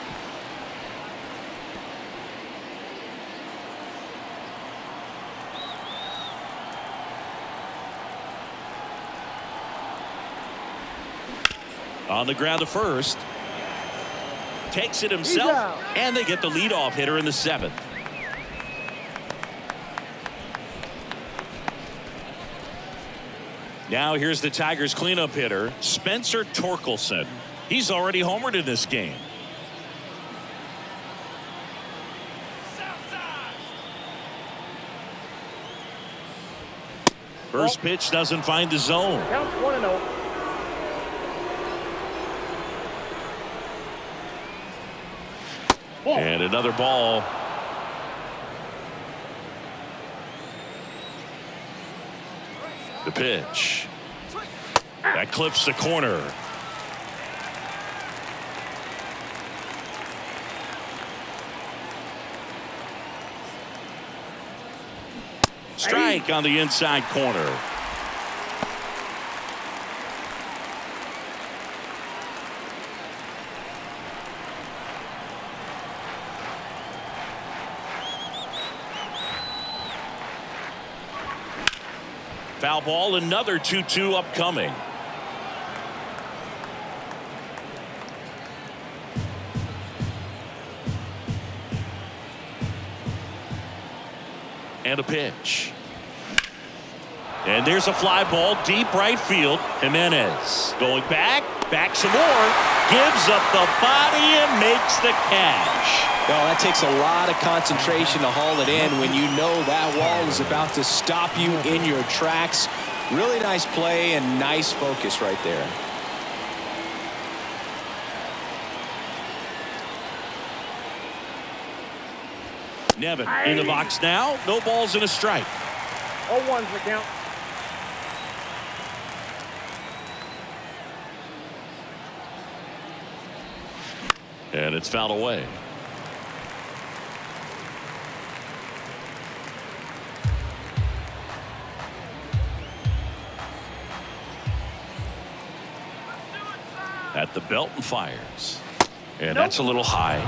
On the ground to first. Takes it himself, and they get the leadoff hitter in the 7th. Now here's the Tigers cleanup hitter, Spencer Torkelson. He's already homered in this game. First pitch doesn't find the zone. Count 1-0. And another ball. The pitch. That clips the corner. Strike on the inside corner. Foul ball, another 2-2 upcoming. And a pitch. And there's a fly ball deep right field. Jimenez going back some more, gives up the body and makes the catch. Well, that takes a lot of concentration to haul it in when you know that wall is about to stop you in your tracks. Really nice play and nice focus right there. Nevin in the box now. No balls and a strike. 0-1's the count. And it's fouled away. At the belt and fires. And that's a little high.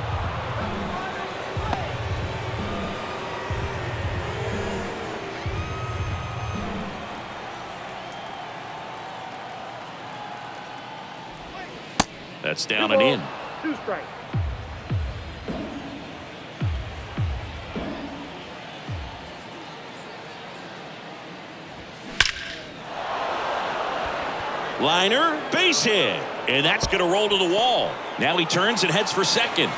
That's down and in. 2 strikes. Liner, base hit. And that's going to roll to the wall. Now he turns and heads for second.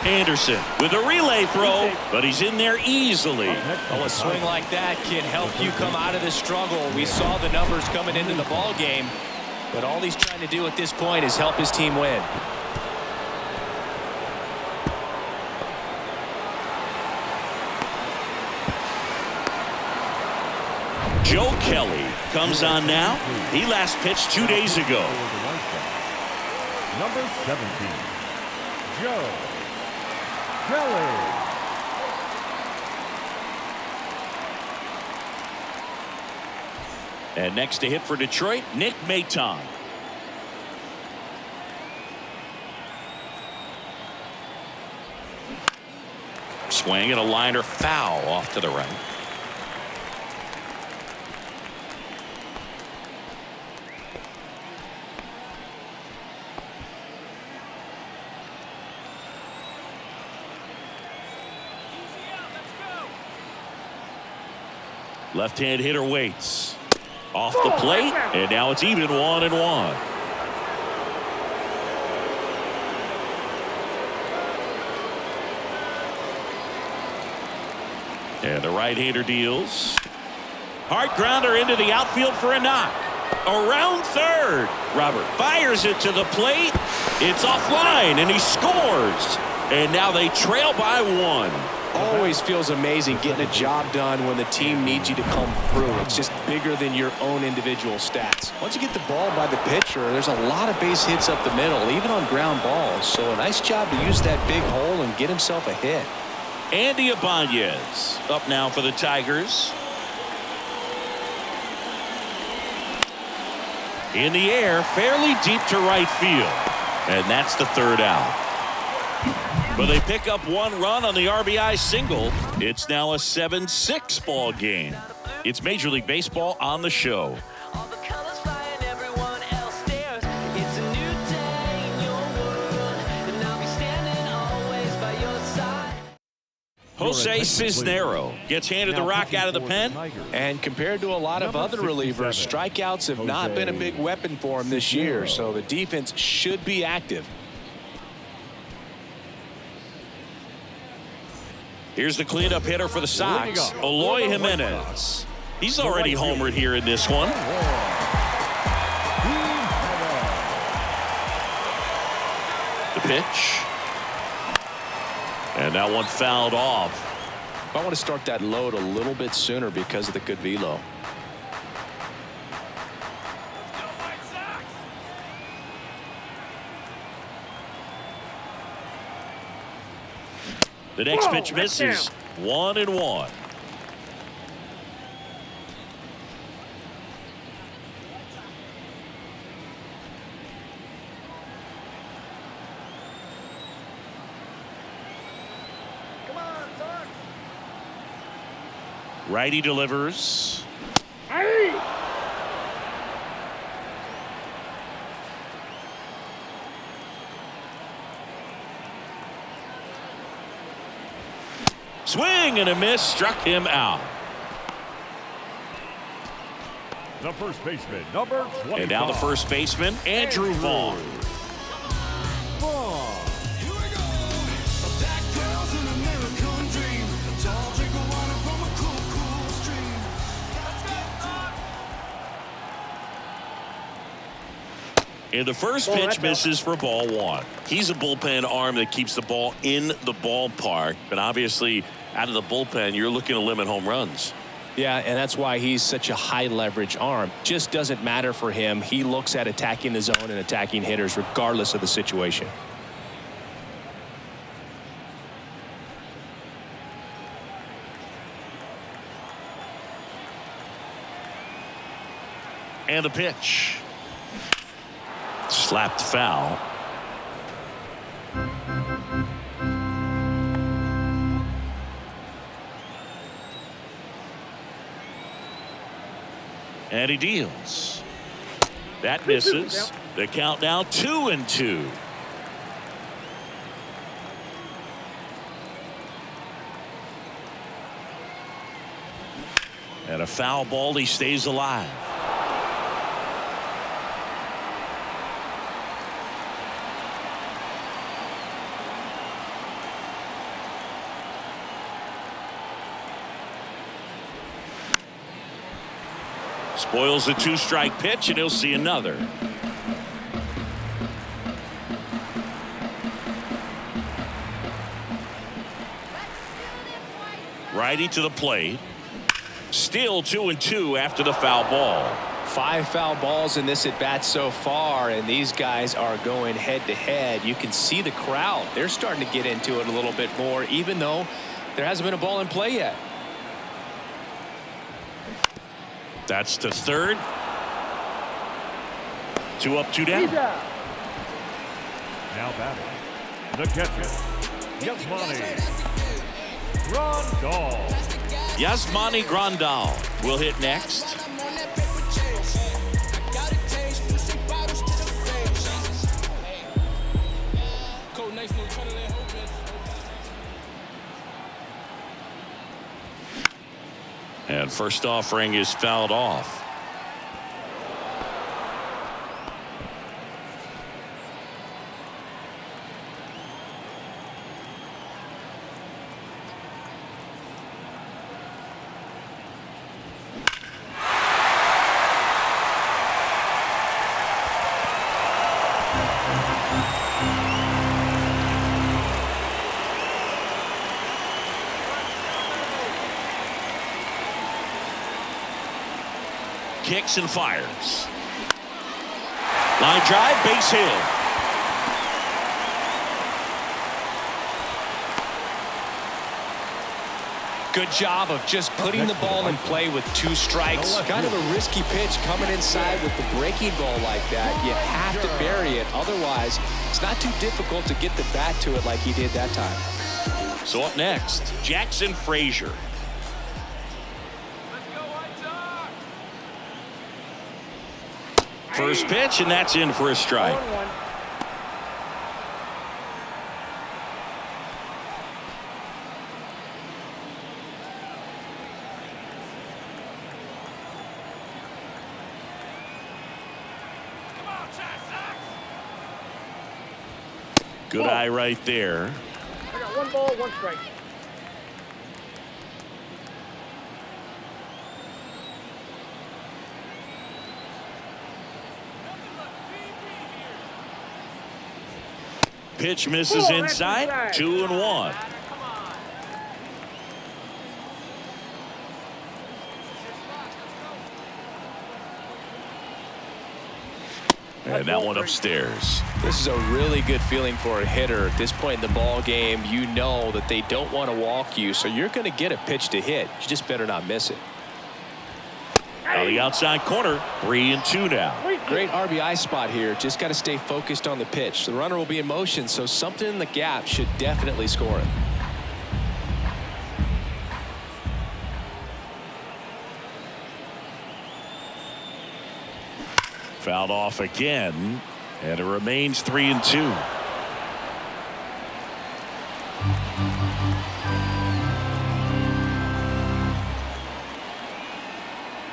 Anderson with a relay throw, but he's in there easily. Well, a swing like that can help you come out of this struggle. We saw the numbers coming into the ball game, but all he's trying to do at this point is help his team win. Joe Kelly comes on now. He last pitched 2 days ago. Number 17, Joe Kelly. And next to hit for Detroit, Nick Maton. Swing and a liner foul off to the right. Left-hand hitter waits. Off the plate, and now it's even 1-1. And the right-hander deals. Hard grounder into the outfield for a knock. Around third. Robert fires it to the plate. It's offline, and he scores. And now they trail by 1. Always feels amazing getting a job done when the team needs you to come through. It's just bigger than your own individual stats. Once you get the ball by the pitcher, there's a lot of base hits up the middle, even on ground balls. So a nice job to use that big hole and get himself a hit. Andy Ibanez up now for the Tigers. In the air, fairly deep to right field. And that's the third out. But they pick up 1 run on the RBI single. It's now a 7-6 ball game. It's Major League Baseball on the show. All the colors flying, everyone else stares. It's a new day in your world, and I'll be standing always by your side. Jose Cisnero gets handed the rock out of the pen. And compared to a lot of other relievers, strikeouts have not been a big weapon for him this year. So the defense should be active. Here's the cleanup hitter for the Sox, Eloy Jimenez. He's already homered here in this one. The pitch. And that one fouled off. I want to start that load a little bit sooner because of the good velo. The next pitch misses. 1-1. Come on, Sox. Righty delivers. Hey! Swing and a miss, struck him out. The first baseman, number 25. And now the first baseman, Andrew Vaughn. Vaughn. And the first pitch misses for ball one. He's a bullpen arm that keeps the ball in the ballpark. But obviously, out of the bullpen, you're looking to limit home runs. Yeah, and that's why he's such a high leverage arm. Just doesn't matter for him. He looks at attacking the zone and attacking hitters regardless of the situation. And the pitch. Slapped foul. And he deals. That misses. The count now 2-2. And a foul ball. He stays alive. Spoils the two-strike pitch, and he'll see another. Righty to the plate. Still 2-2 after the foul ball. 5 foul balls in this at-bat so far, and these guys are going head-to-head. You can see the crowd. They're starting to get into it a little bit more, even though there hasn't been a ball in play yet. That's to third. 2 up, 2 down. Now batting. The catcher, Yasmani Grandal. Yasmani Grandal will hit next. And first offering is fouled off. Kicks and fires. Line drive, base hit. Good job of just putting the ball in play with 2 strikes. Kind of a risky pitch coming inside with the breaking ball like that. You have to bury it. Otherwise, it's not too difficult to get the bat to it like he did that time. So up next, Jackson Frazier. First pitch, and that's in for a strike. Good eye right there. I got 1 ball, 1 strike. Pitch misses inside. 2-1. And that one upstairs. This is a really good feeling for a hitter at this point in the ball game. You know that they don't want to walk you, so you're going to get a pitch to hit. You just better not miss it. On the outside corner, 3-2 now. Great RBI spot here. Just got to stay focused on the pitch. The runner will be in motion, so something in the gap should definitely score it. Fouled off again, and it remains 3-2.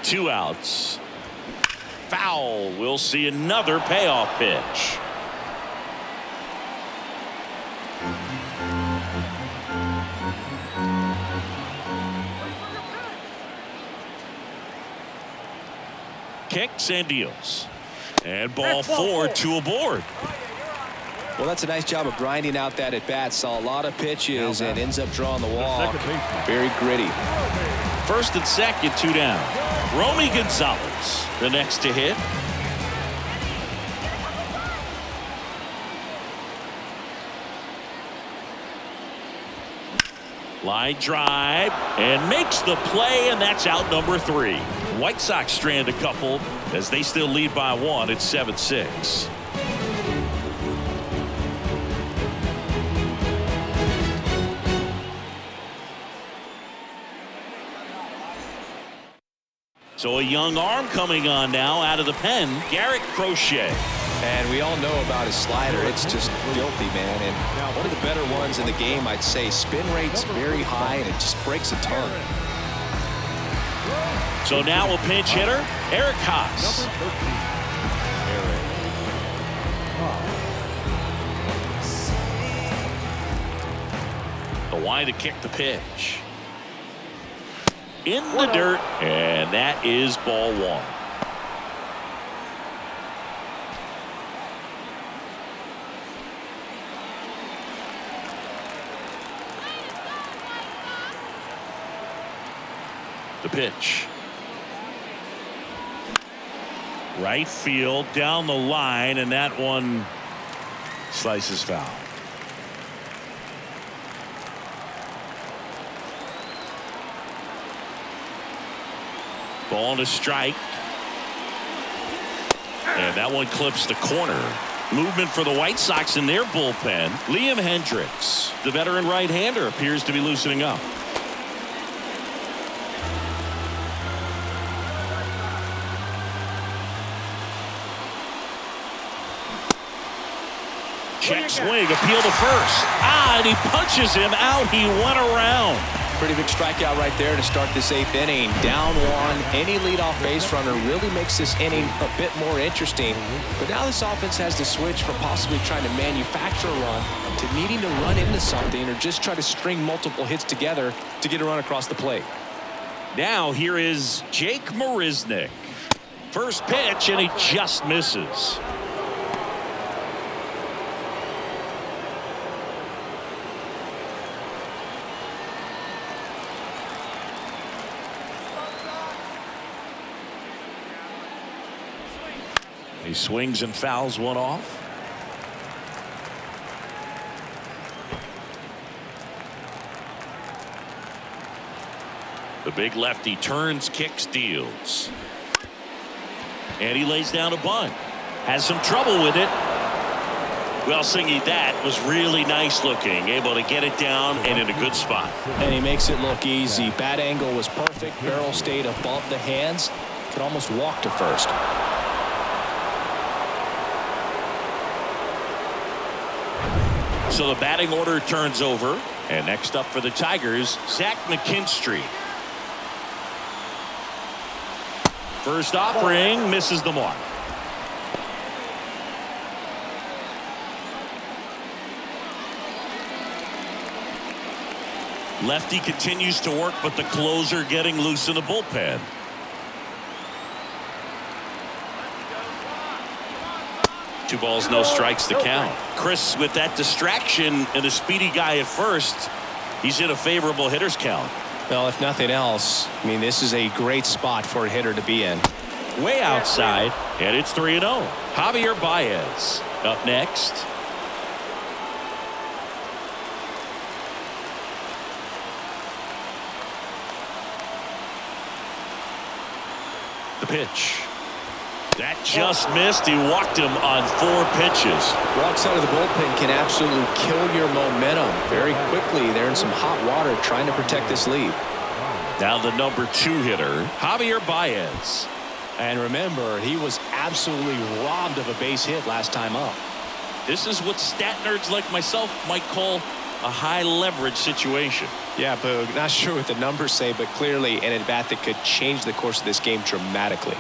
Two outs. Foul. We'll see another payoff pitch. Kicks and deals. And ball 4, 2 aboard. Well, that's a nice job of grinding out that at bat. Saw a lot of pitches and ends up drawing the walk. Very gritty. First and second, 2 down. Romy Gonzalez, the next to hit. Line drive and makes the play, and that's out number 3. White Sox strand a couple as they still lead by 1 at 7-6. So a young arm coming on now out of the pen, Garrett Crochet. And we all know about his slider. It's just filthy, man. And one of the better ones in the game, I'd say. Spin rate's very high, and it just breaks a ton. So now a pinch hitter, Eric Haas. The wide to kick the pitch. In the dirt, and that is ball 1. The pitch. Right field, down the line, and that one slices foul. Ball to strike. And that one clips the corner. Movement for the White Sox in their bullpen. Liam Hendricks, the veteran right-hander, appears to be loosening up. Check swing, appeal to first. And he punches him out. He went around. Pretty big strikeout right there to start this 8th inning. Down 1. Any leadoff base runner really makes this inning a bit more interesting. But now this offense has to switch from possibly trying to manufacture a run to needing to run into something or just try to string multiple hits together to get a run across the plate. Now here is Jake Marisnick. First pitch, and he just misses. He swings and fouls one off. The big lefty turns, kicks, deals. And he lays down a bunt. Has some trouble with it. Well, Singy, that was really nice looking. Able to get it down and in a good spot. And he makes it look easy. Bat angle was perfect. Barrel stayed above the hands. Could almost walk to first. So the batting order turns over. And next up for the Tigers, Zach McKinstry. First offering, misses the mark. Lefty continues to work, but the closer getting loose in the bullpen. Two balls, no strikes to count. Chris, with that distraction and a speedy guy at first, he's in a favorable hitter's count. Well, if nothing else, I mean, this is a great spot for a hitter to be in. Way outside, and it's 3-0. Javier Baez up next. The pitch. That just missed. He walked him on 4 pitches. Walks out of the bullpen can absolutely kill your momentum very quickly. They're in some hot water trying to protect this lead. Now the number 2 hitter, Javier Baez. And remember, he was absolutely robbed of a base hit last time up. This is what stat nerds like myself might call a high leverage situation. Yeah, Boog, not sure what the numbers say, but clearly an at-bat that could change the course of this game dramatically.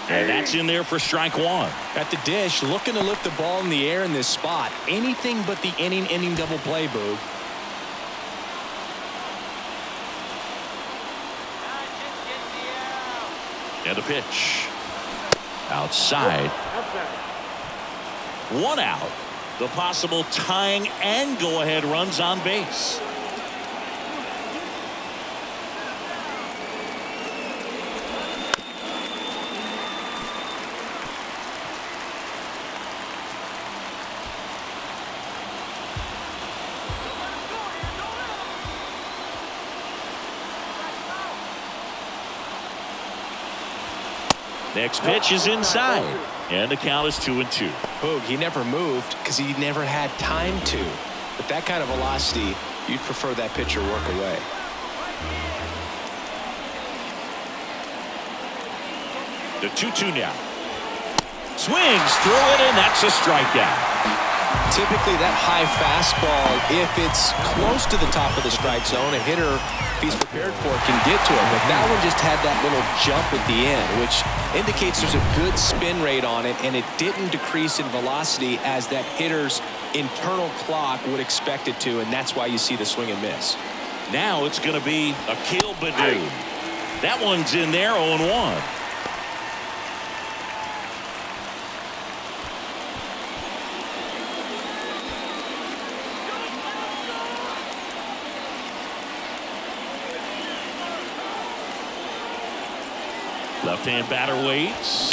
And that's in there for strike one. At the dish, looking to lift the ball in the air in this spot. Anything but the inning double play, Boog. And a pitch. Outside. One out. The possible tying and go-ahead runs on base. Next pitch is inside, and the count is 2-2. Boog, he never moved because he never had time to. But that kind of velocity, you'd prefer that pitcher work away. The 2-2 now. Swings through it, and that's a strikeout. Typically that high fastball, if it's close to the top of the strike zone, a hitter, if he's prepared for it, can get to it. But that one just had that little jump at the end, which indicates there's a good spin rate on it, and it didn't decrease in velocity as that hitter's internal clock would expect it to, and that's why you see the swing and miss. Now it's going to be a kill Badu. That one's in there, 0-1. Left-hand batter waits.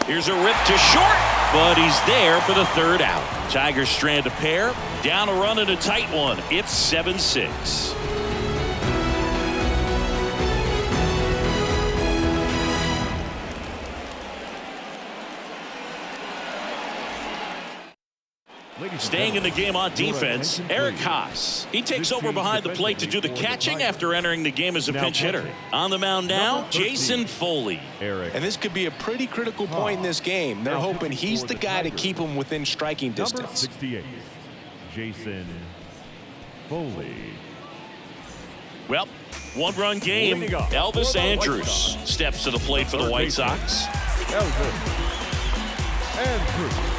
Here's a rip to short, but he's there for the third out. Tigers strand a pair. Down a run in a tight one. It's 7-6. Staying in the game on defense, Eric Haas. He takes over behind the plate to do the catching after entering the game as a pinch hitter. On the mound now, Jason Foley. And this could be a pretty critical point in this game. They're hoping he's the guy to keep him within striking distance. Number 68, Jason Foley. Well, one-run game. Elvis Andrus steps to the plate for the White Sox. Elvis Andrus.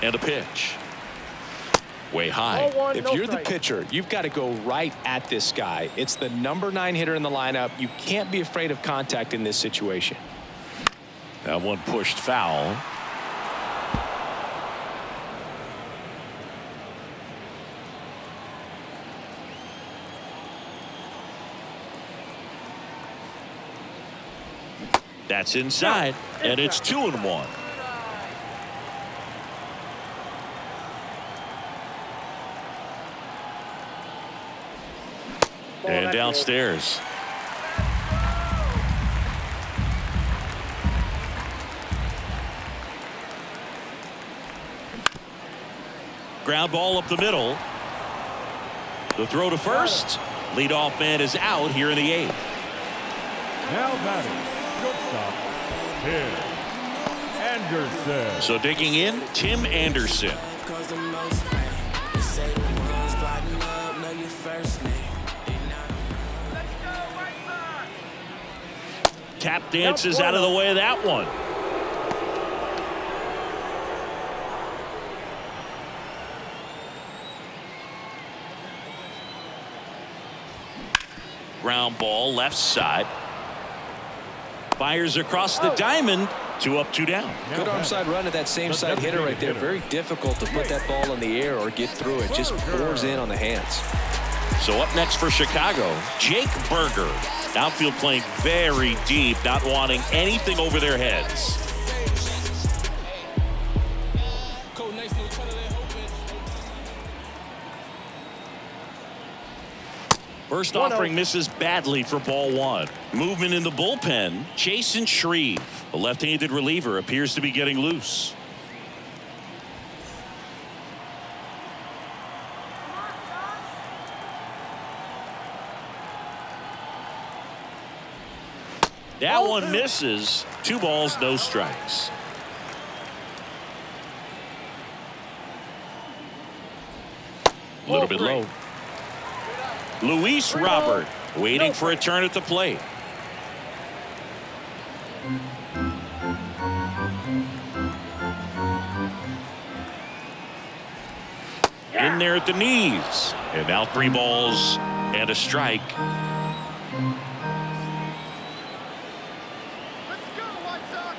And a pitch. Way high. If you're the pitcher, you've got to go right at this guy. It's the number 9 hitter in the lineup. You can't be afraid of contact in this situation. That one pushed foul. That's inside, and it's 2-1. And downstairs. Ground ball up the middle. The throw to first. Leadoff man is out here in the 8th. Now batting, shortstop, Tim Anderson. So digging in, Tim Anderson. Tap dances out of the way of that one. Ground ball left side. Fires across the diamond. 2 up, 2 down. Good arm side run to that same side hitter right there. Very difficult to put that ball in the air or get through it. Just pours in on the hands. So up next for Chicago, Jake Berger. Outfield playing very deep, not wanting anything over their heads. First offering misses badly for ball 1. Movement in the bullpen. Jason Shreve, a left-handed reliever, appears to be getting loose. That one misses. 2 balls, no strikes. A little bit low. Luis Robert Waiting for a turn at the plate. In there at the knees. And now 3 balls and a strike. Let's go, White Sox.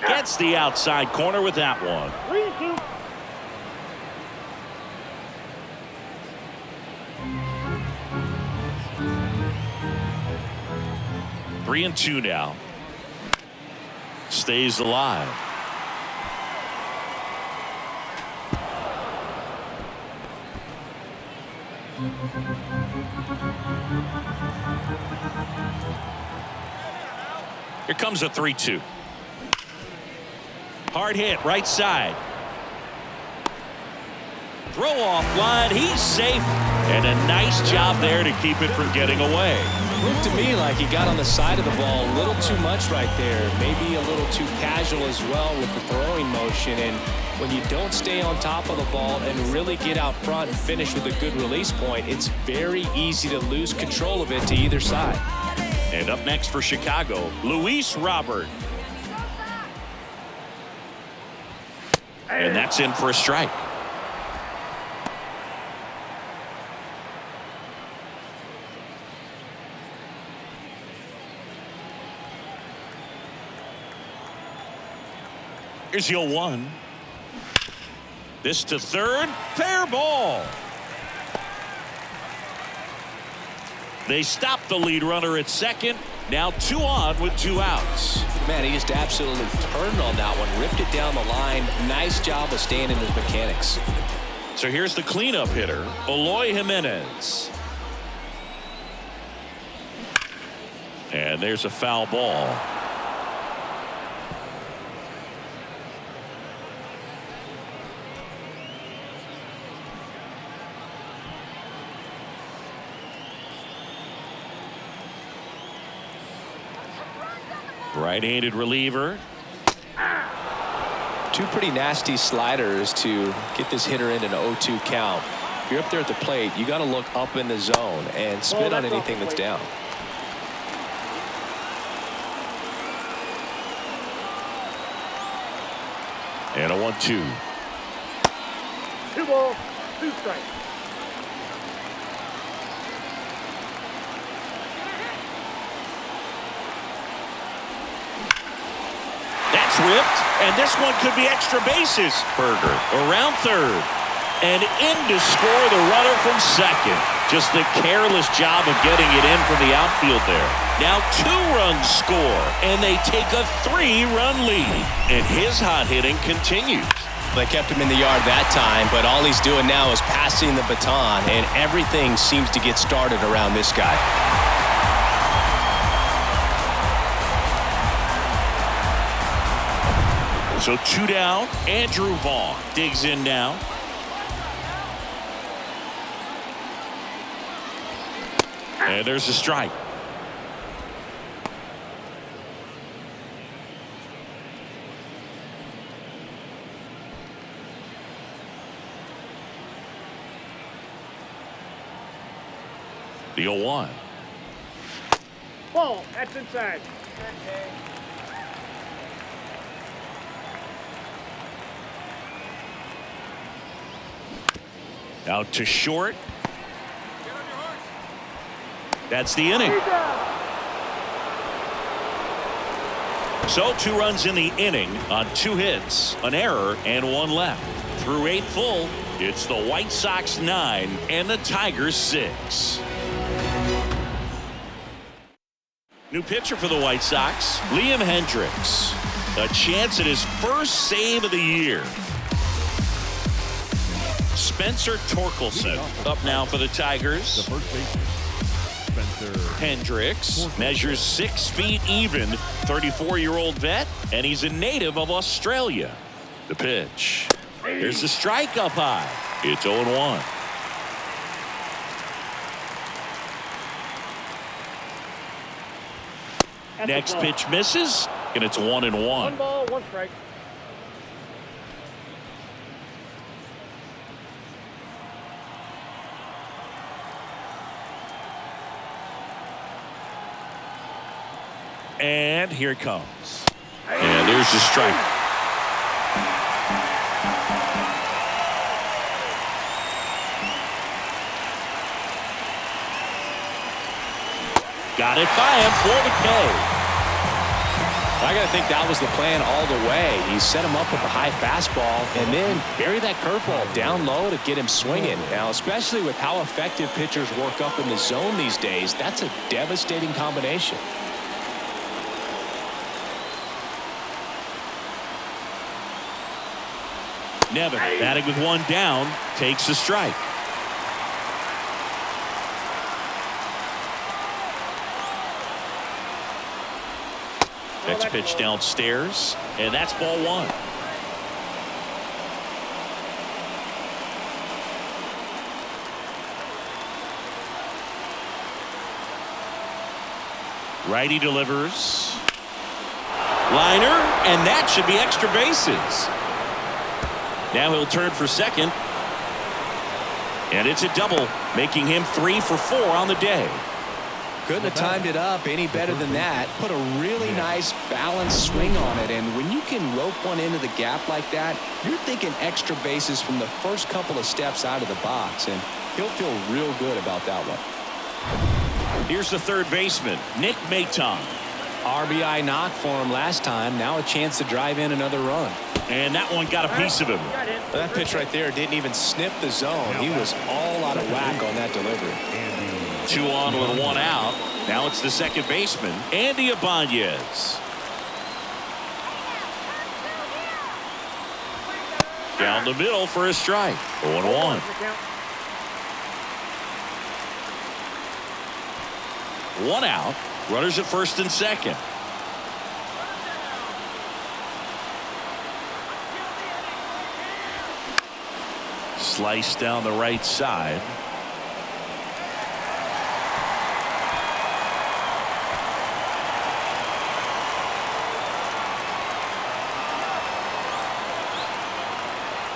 Gets the outside corner with that one. 3-2. 3-2 now. Stays alive. Here comes a 3-2. Hard hit, right side. Throw off line, he's safe. And a nice job there to keep it from getting away. Looked to me like he got on the side of the ball a little too much right there. Maybe a little too casual as well with the throwing motion. And when you don't stay on top of the ball and really get out front and finish with a good release point, it's very easy to lose control of it to either side. And up next for Chicago, Luis Robert. And that's in for a strike. Here's the 0-1. This to third. Fair ball. They stop the lead runner at second. Now 2 on with 2 outs. Man, he just absolutely turned on that one. Ripped it down the line. Nice job of staying in his mechanics. So here's the cleanup hitter, Eloy Jimenez. And there's a foul ball. Right-handed reliever. 2 pretty nasty sliders to get this hitter in an 0-2 count. If you're up there at the plate, you got to look up in the zone and spit on anything that's down. And a 1-2. 2 balls, 2 strikes. That's ripped, and this one could be extra bases. Berger around third, and in to score the runner from second. Just a careless job of getting it in from the outfield there. Now 2 runs score, and they take a 3-run lead. And his hot hitting continues. They kept him in the yard that time, but all he's doing now is passing the baton, and everything seems to get started around this guy. So 2 down. Andrew Vaughn digs in now. And there's a strike. The 0-1. Ball, that's inside. Out to short. That's the inning. So 2 runs in the inning on 2 hits, an error, and 1 left. Through 8 full, it's the White Sox 9 and the Tigers 6. New pitcher for the White Sox, Liam Hendricks. A chance at his first save of the year. Spencer Torkelson up now for the Tigers. The first baseman, Spencer Hendricks measures 6 feet even, 34-year-old vet, and he's a native of Australia. The pitch. There's the strike up high. It's 0-1. Next pitch misses, and it's 1-1. 1 ball, 1 strike. And here it comes. And there's the strike. Got it by him for the K. I got to think that was the plan all the way. He set him up with a high fastball and then bury that curveball down low to get him swinging. Now, especially with how effective pitchers work up in the zone these days, that's a devastating combination. Nevin batting with one down, takes a strike. Next pitch downstairs, and that's ball one. Righty delivers. Liner, and that should be extra bases. Now he'll turn for second. And it's a double, making him 3 for 4 on the day. Couldn't have timed it up any better than that. Put a really nice balanced swing on it, and when you can rope one into the gap like that, you're thinking extra bases from the first couple of steps out of the box, and he'll feel real good about that one. Here's the third baseman, Nick Maton. RBI knock for him last time. Now a chance to drive in another run. And that one got a piece of him. That pitch right there didn't even sniff the zone. He was all out of whack on that delivery. 2 on with 1 out. Now it's the second baseman, Andy Ibanez. Down the middle for a strike. 0-1. One out. Runners at first and second. Slice down the right side.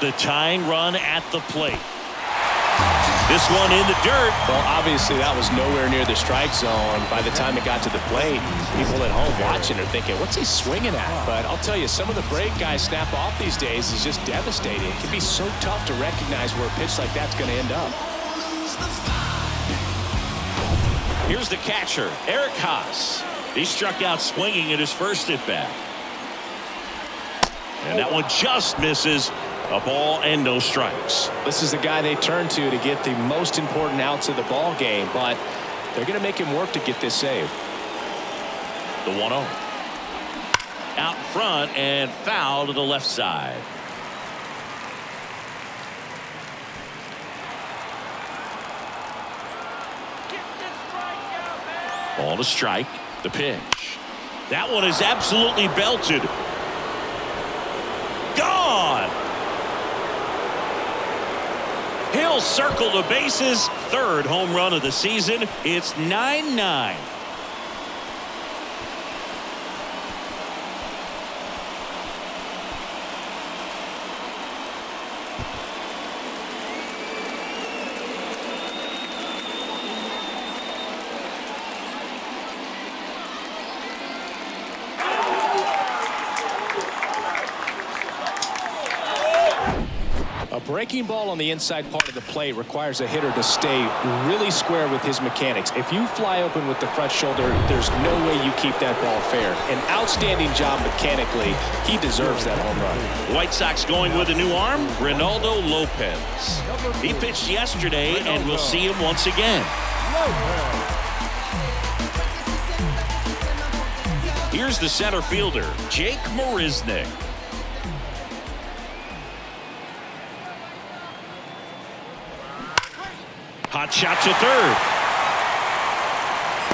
The tying run at the plate. This one in the dirt. Well, obviously that was nowhere near the strike zone by the time it got to the plate. People at home watching are thinking, what's he swinging at? But I'll tell you, some of the break guys snap off these days is just devastating. It can be so tough to recognize where a pitch like that's going to end up. Here's the catcher, Eric Haas. He struck out swinging at his first at bat. And that one just misses. A ball and no strikes. This is the guy they turn to get the most important outs of the ball game, but they're going to make him work to get this save. The 1-0. Out front and foul to the left side. Ball to strike. The pitch. That one is absolutely belted. Gone. He'll circle the bases. Third home run of the season. It's 9-9. A breaking ball on the inside part of the plate requires a hitter to stay really square with his mechanics. If you fly open with the front shoulder, there's no way you keep that ball fair. An outstanding job mechanically. He deserves that home run. White Sox going with a new arm, Ronaldo Lopez. He pitched yesterday, and we'll see him once again. Here's the center fielder, Jake Marisnick. Hot shot to third.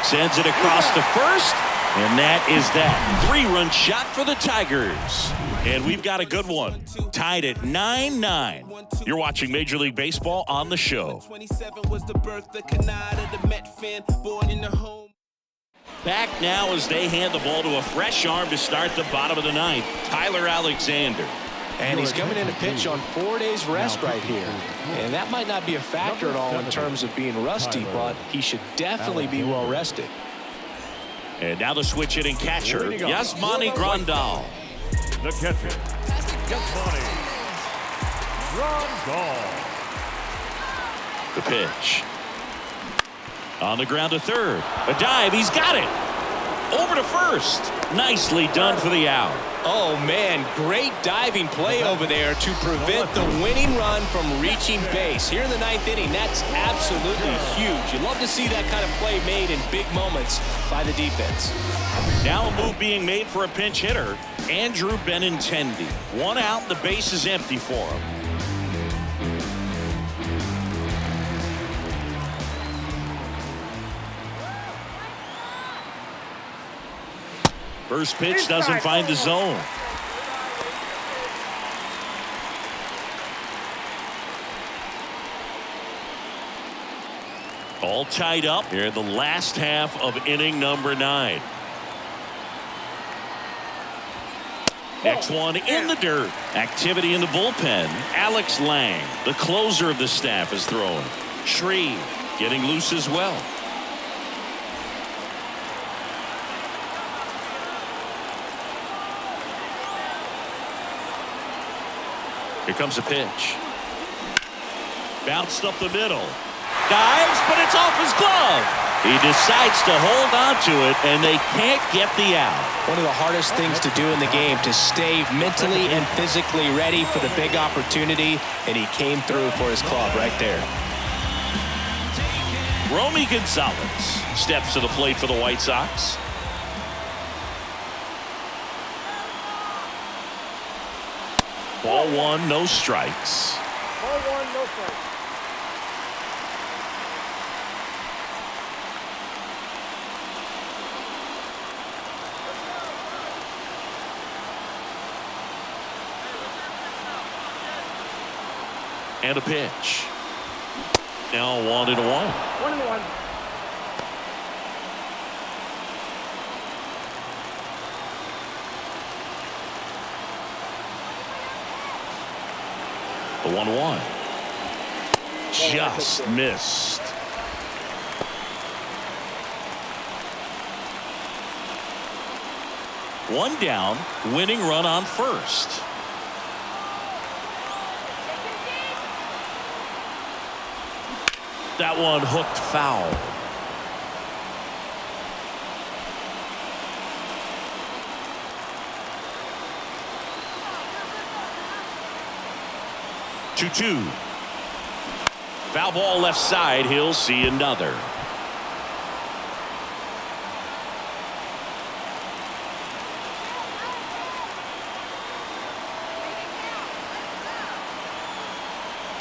Sends it across to first, and that is that. 3-run shot for the Tigers. And we've got a good one. Tied at 9-9. You're watching Major League Baseball on the show. Back now as they hand the ball to a fresh arm to start the bottom of the ninth, Tyler Alexander. And he's coming in to pitch on 4 days rest right here. And that might not be a factor at all in terms of being rusty, but he should definitely be well rested. And now the switch hitting catcher, Leading off Yasmani for the White Grandal. The catcher, Yasmani Grandal. The pitch. On the ground to third. A dive. He's got it. Over to first. Nicely done for the out. Oh, man, great diving play over there to prevent the winning run from reaching base. Here in the ninth inning, that's absolutely huge. You love to see that kind of play made in big moments by the defense. Now a move being made for a pinch hitter, Andrew Benintendi. 1 out, the base is empty for him. First pitch doesn't find the zone. All tied up here in the last half of inning number 9. Next one in the dirt. Activity in the bullpen. Alex Lang, the closer of the staff, is throwing. Shreve getting loose as well. Here comes a pitch. Bounced up the middle. Dives, but it's off his glove. He decides to hold on to it, and they can't get the out. One of the hardest things to do in the game, to stay mentally and physically ready for the big opportunity, and he came through for his club right there. Romy Gonzalez steps to the plate for the White Sox. Ball 1, no strikes. Ball 1, no strikes. And a pitch. Now 1-1. 1-1. The 1-1. Just missed. One down, winning run on first. That one hooked foul. Two. Foul ball left side. He'll see another.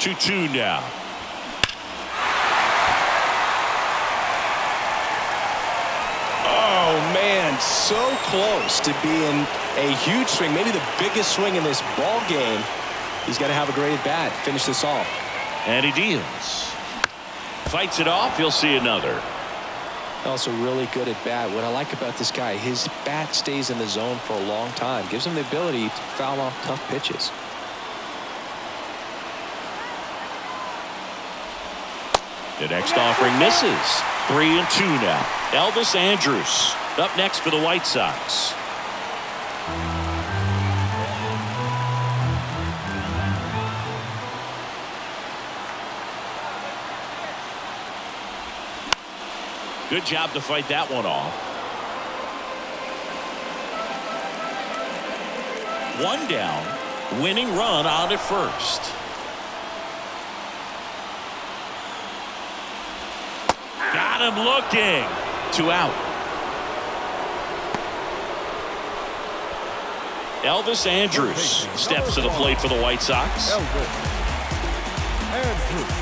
Two now. Oh, man, so close to being a huge swing, maybe the biggest swing in this ball game. He's got to have a great at bat. Finish this off. And he deals. Fights it off. He'll see another. Also really good at bat. What I like about this guy, his bat stays in the zone for a long time. Gives him the ability to foul off tough pitches. The next offering misses. 3-2 now. Elvis Andrus up next for the White Sox. Good job to fight that one off. One down, winning run on at first. Got him looking. 2 out. Elvis Andrus steps to the plate for the White Sox. Elvis Andrus.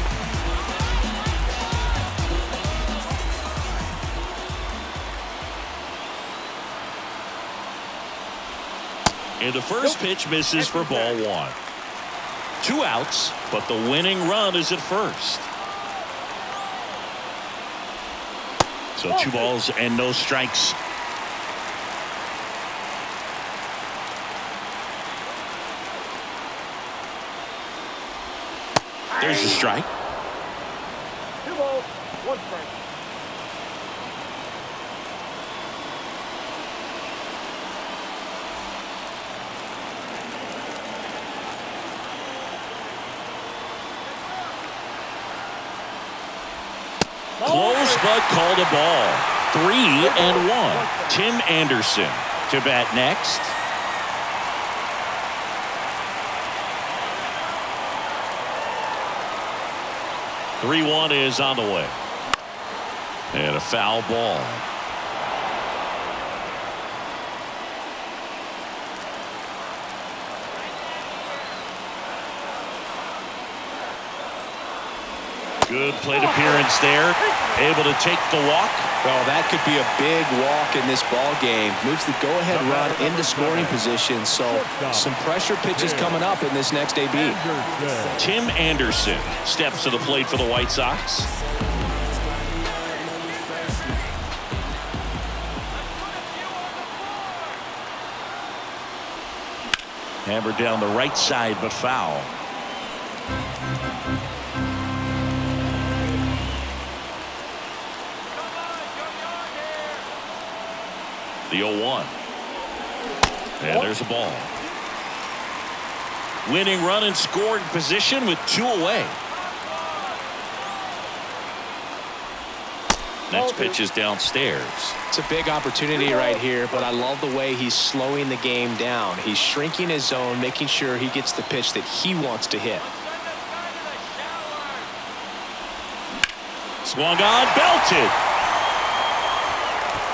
And the first pitch misses for ball 1. 2 outs, but the winning run is at first. So 2 balls and no strikes. There's the strike. 2 balls, 1 strike. Close, but called a ball. 3-1. Tim Anderson to bat next. Three-1 is on the way. And a foul ball. Good plate appearance there. Able to take the walk. Well, that could be a big walk in this ball game. Moves the go-ahead run into scoring position. So some pressure pitches coming up in this next AB. Tim Anderson steps to the plate for the White Sox. Hammered down the right side, but foul. The 0-1. And there's a ball. Winning run in scoring position with 2 away. Next pitch is downstairs. It's a big opportunity right here, but I love the way he's slowing the game down. He's shrinking his zone, making sure he gets the pitch that he wants to hit. Swung on, belted.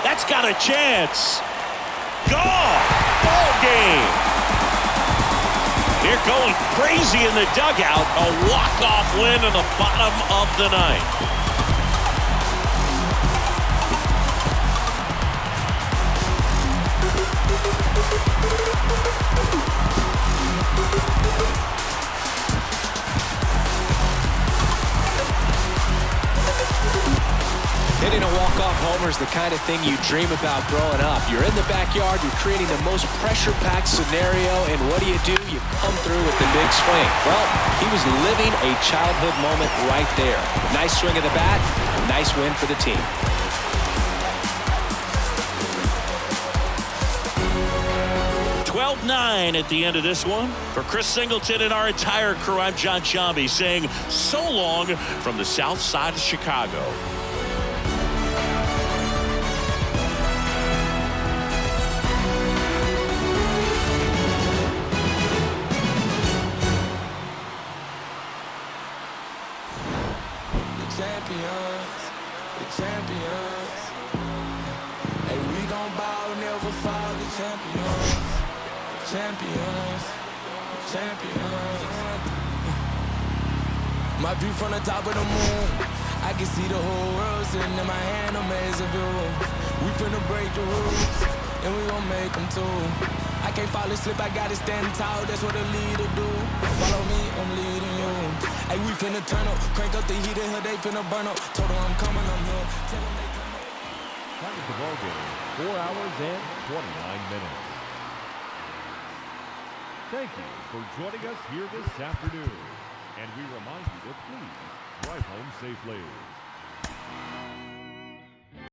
That's got a chance. Gone. Ball game. They're going crazy in the dugout. A walk-off win in the bottom of the ninth. Hitting a walk-off homer is the kind of thing you dream about growing up. You're in the backyard, you're creating the most pressure-packed scenario, and what do? You come through with the big swing. Well, he was living a childhood moment right there. Nice swing of the bat, nice win for the team. $12-9 at the end of this one. For Chris Singleton and our entire crew, I'm John Shambi saying so long from the south side of Chicago. Champions. Hey, we gon' ball, never fall. The champions. My view from the top of the moon, I can see the whole world sitting in my hand, amazing view. We finna break the rules, and we gon' make them too. I can't fall asleep, I gotta stand tall, that's what a leader do. Follow me, I'm leading you. Hey, we finna turn up, crank up the heat in here, they finna burn up. Told them I'm coming, I'm here. Tell them they turn up. Time of the ball game, 4 hours and 29 minutes. Thank you for joining us here this afternoon. And we remind you to please drive home safely.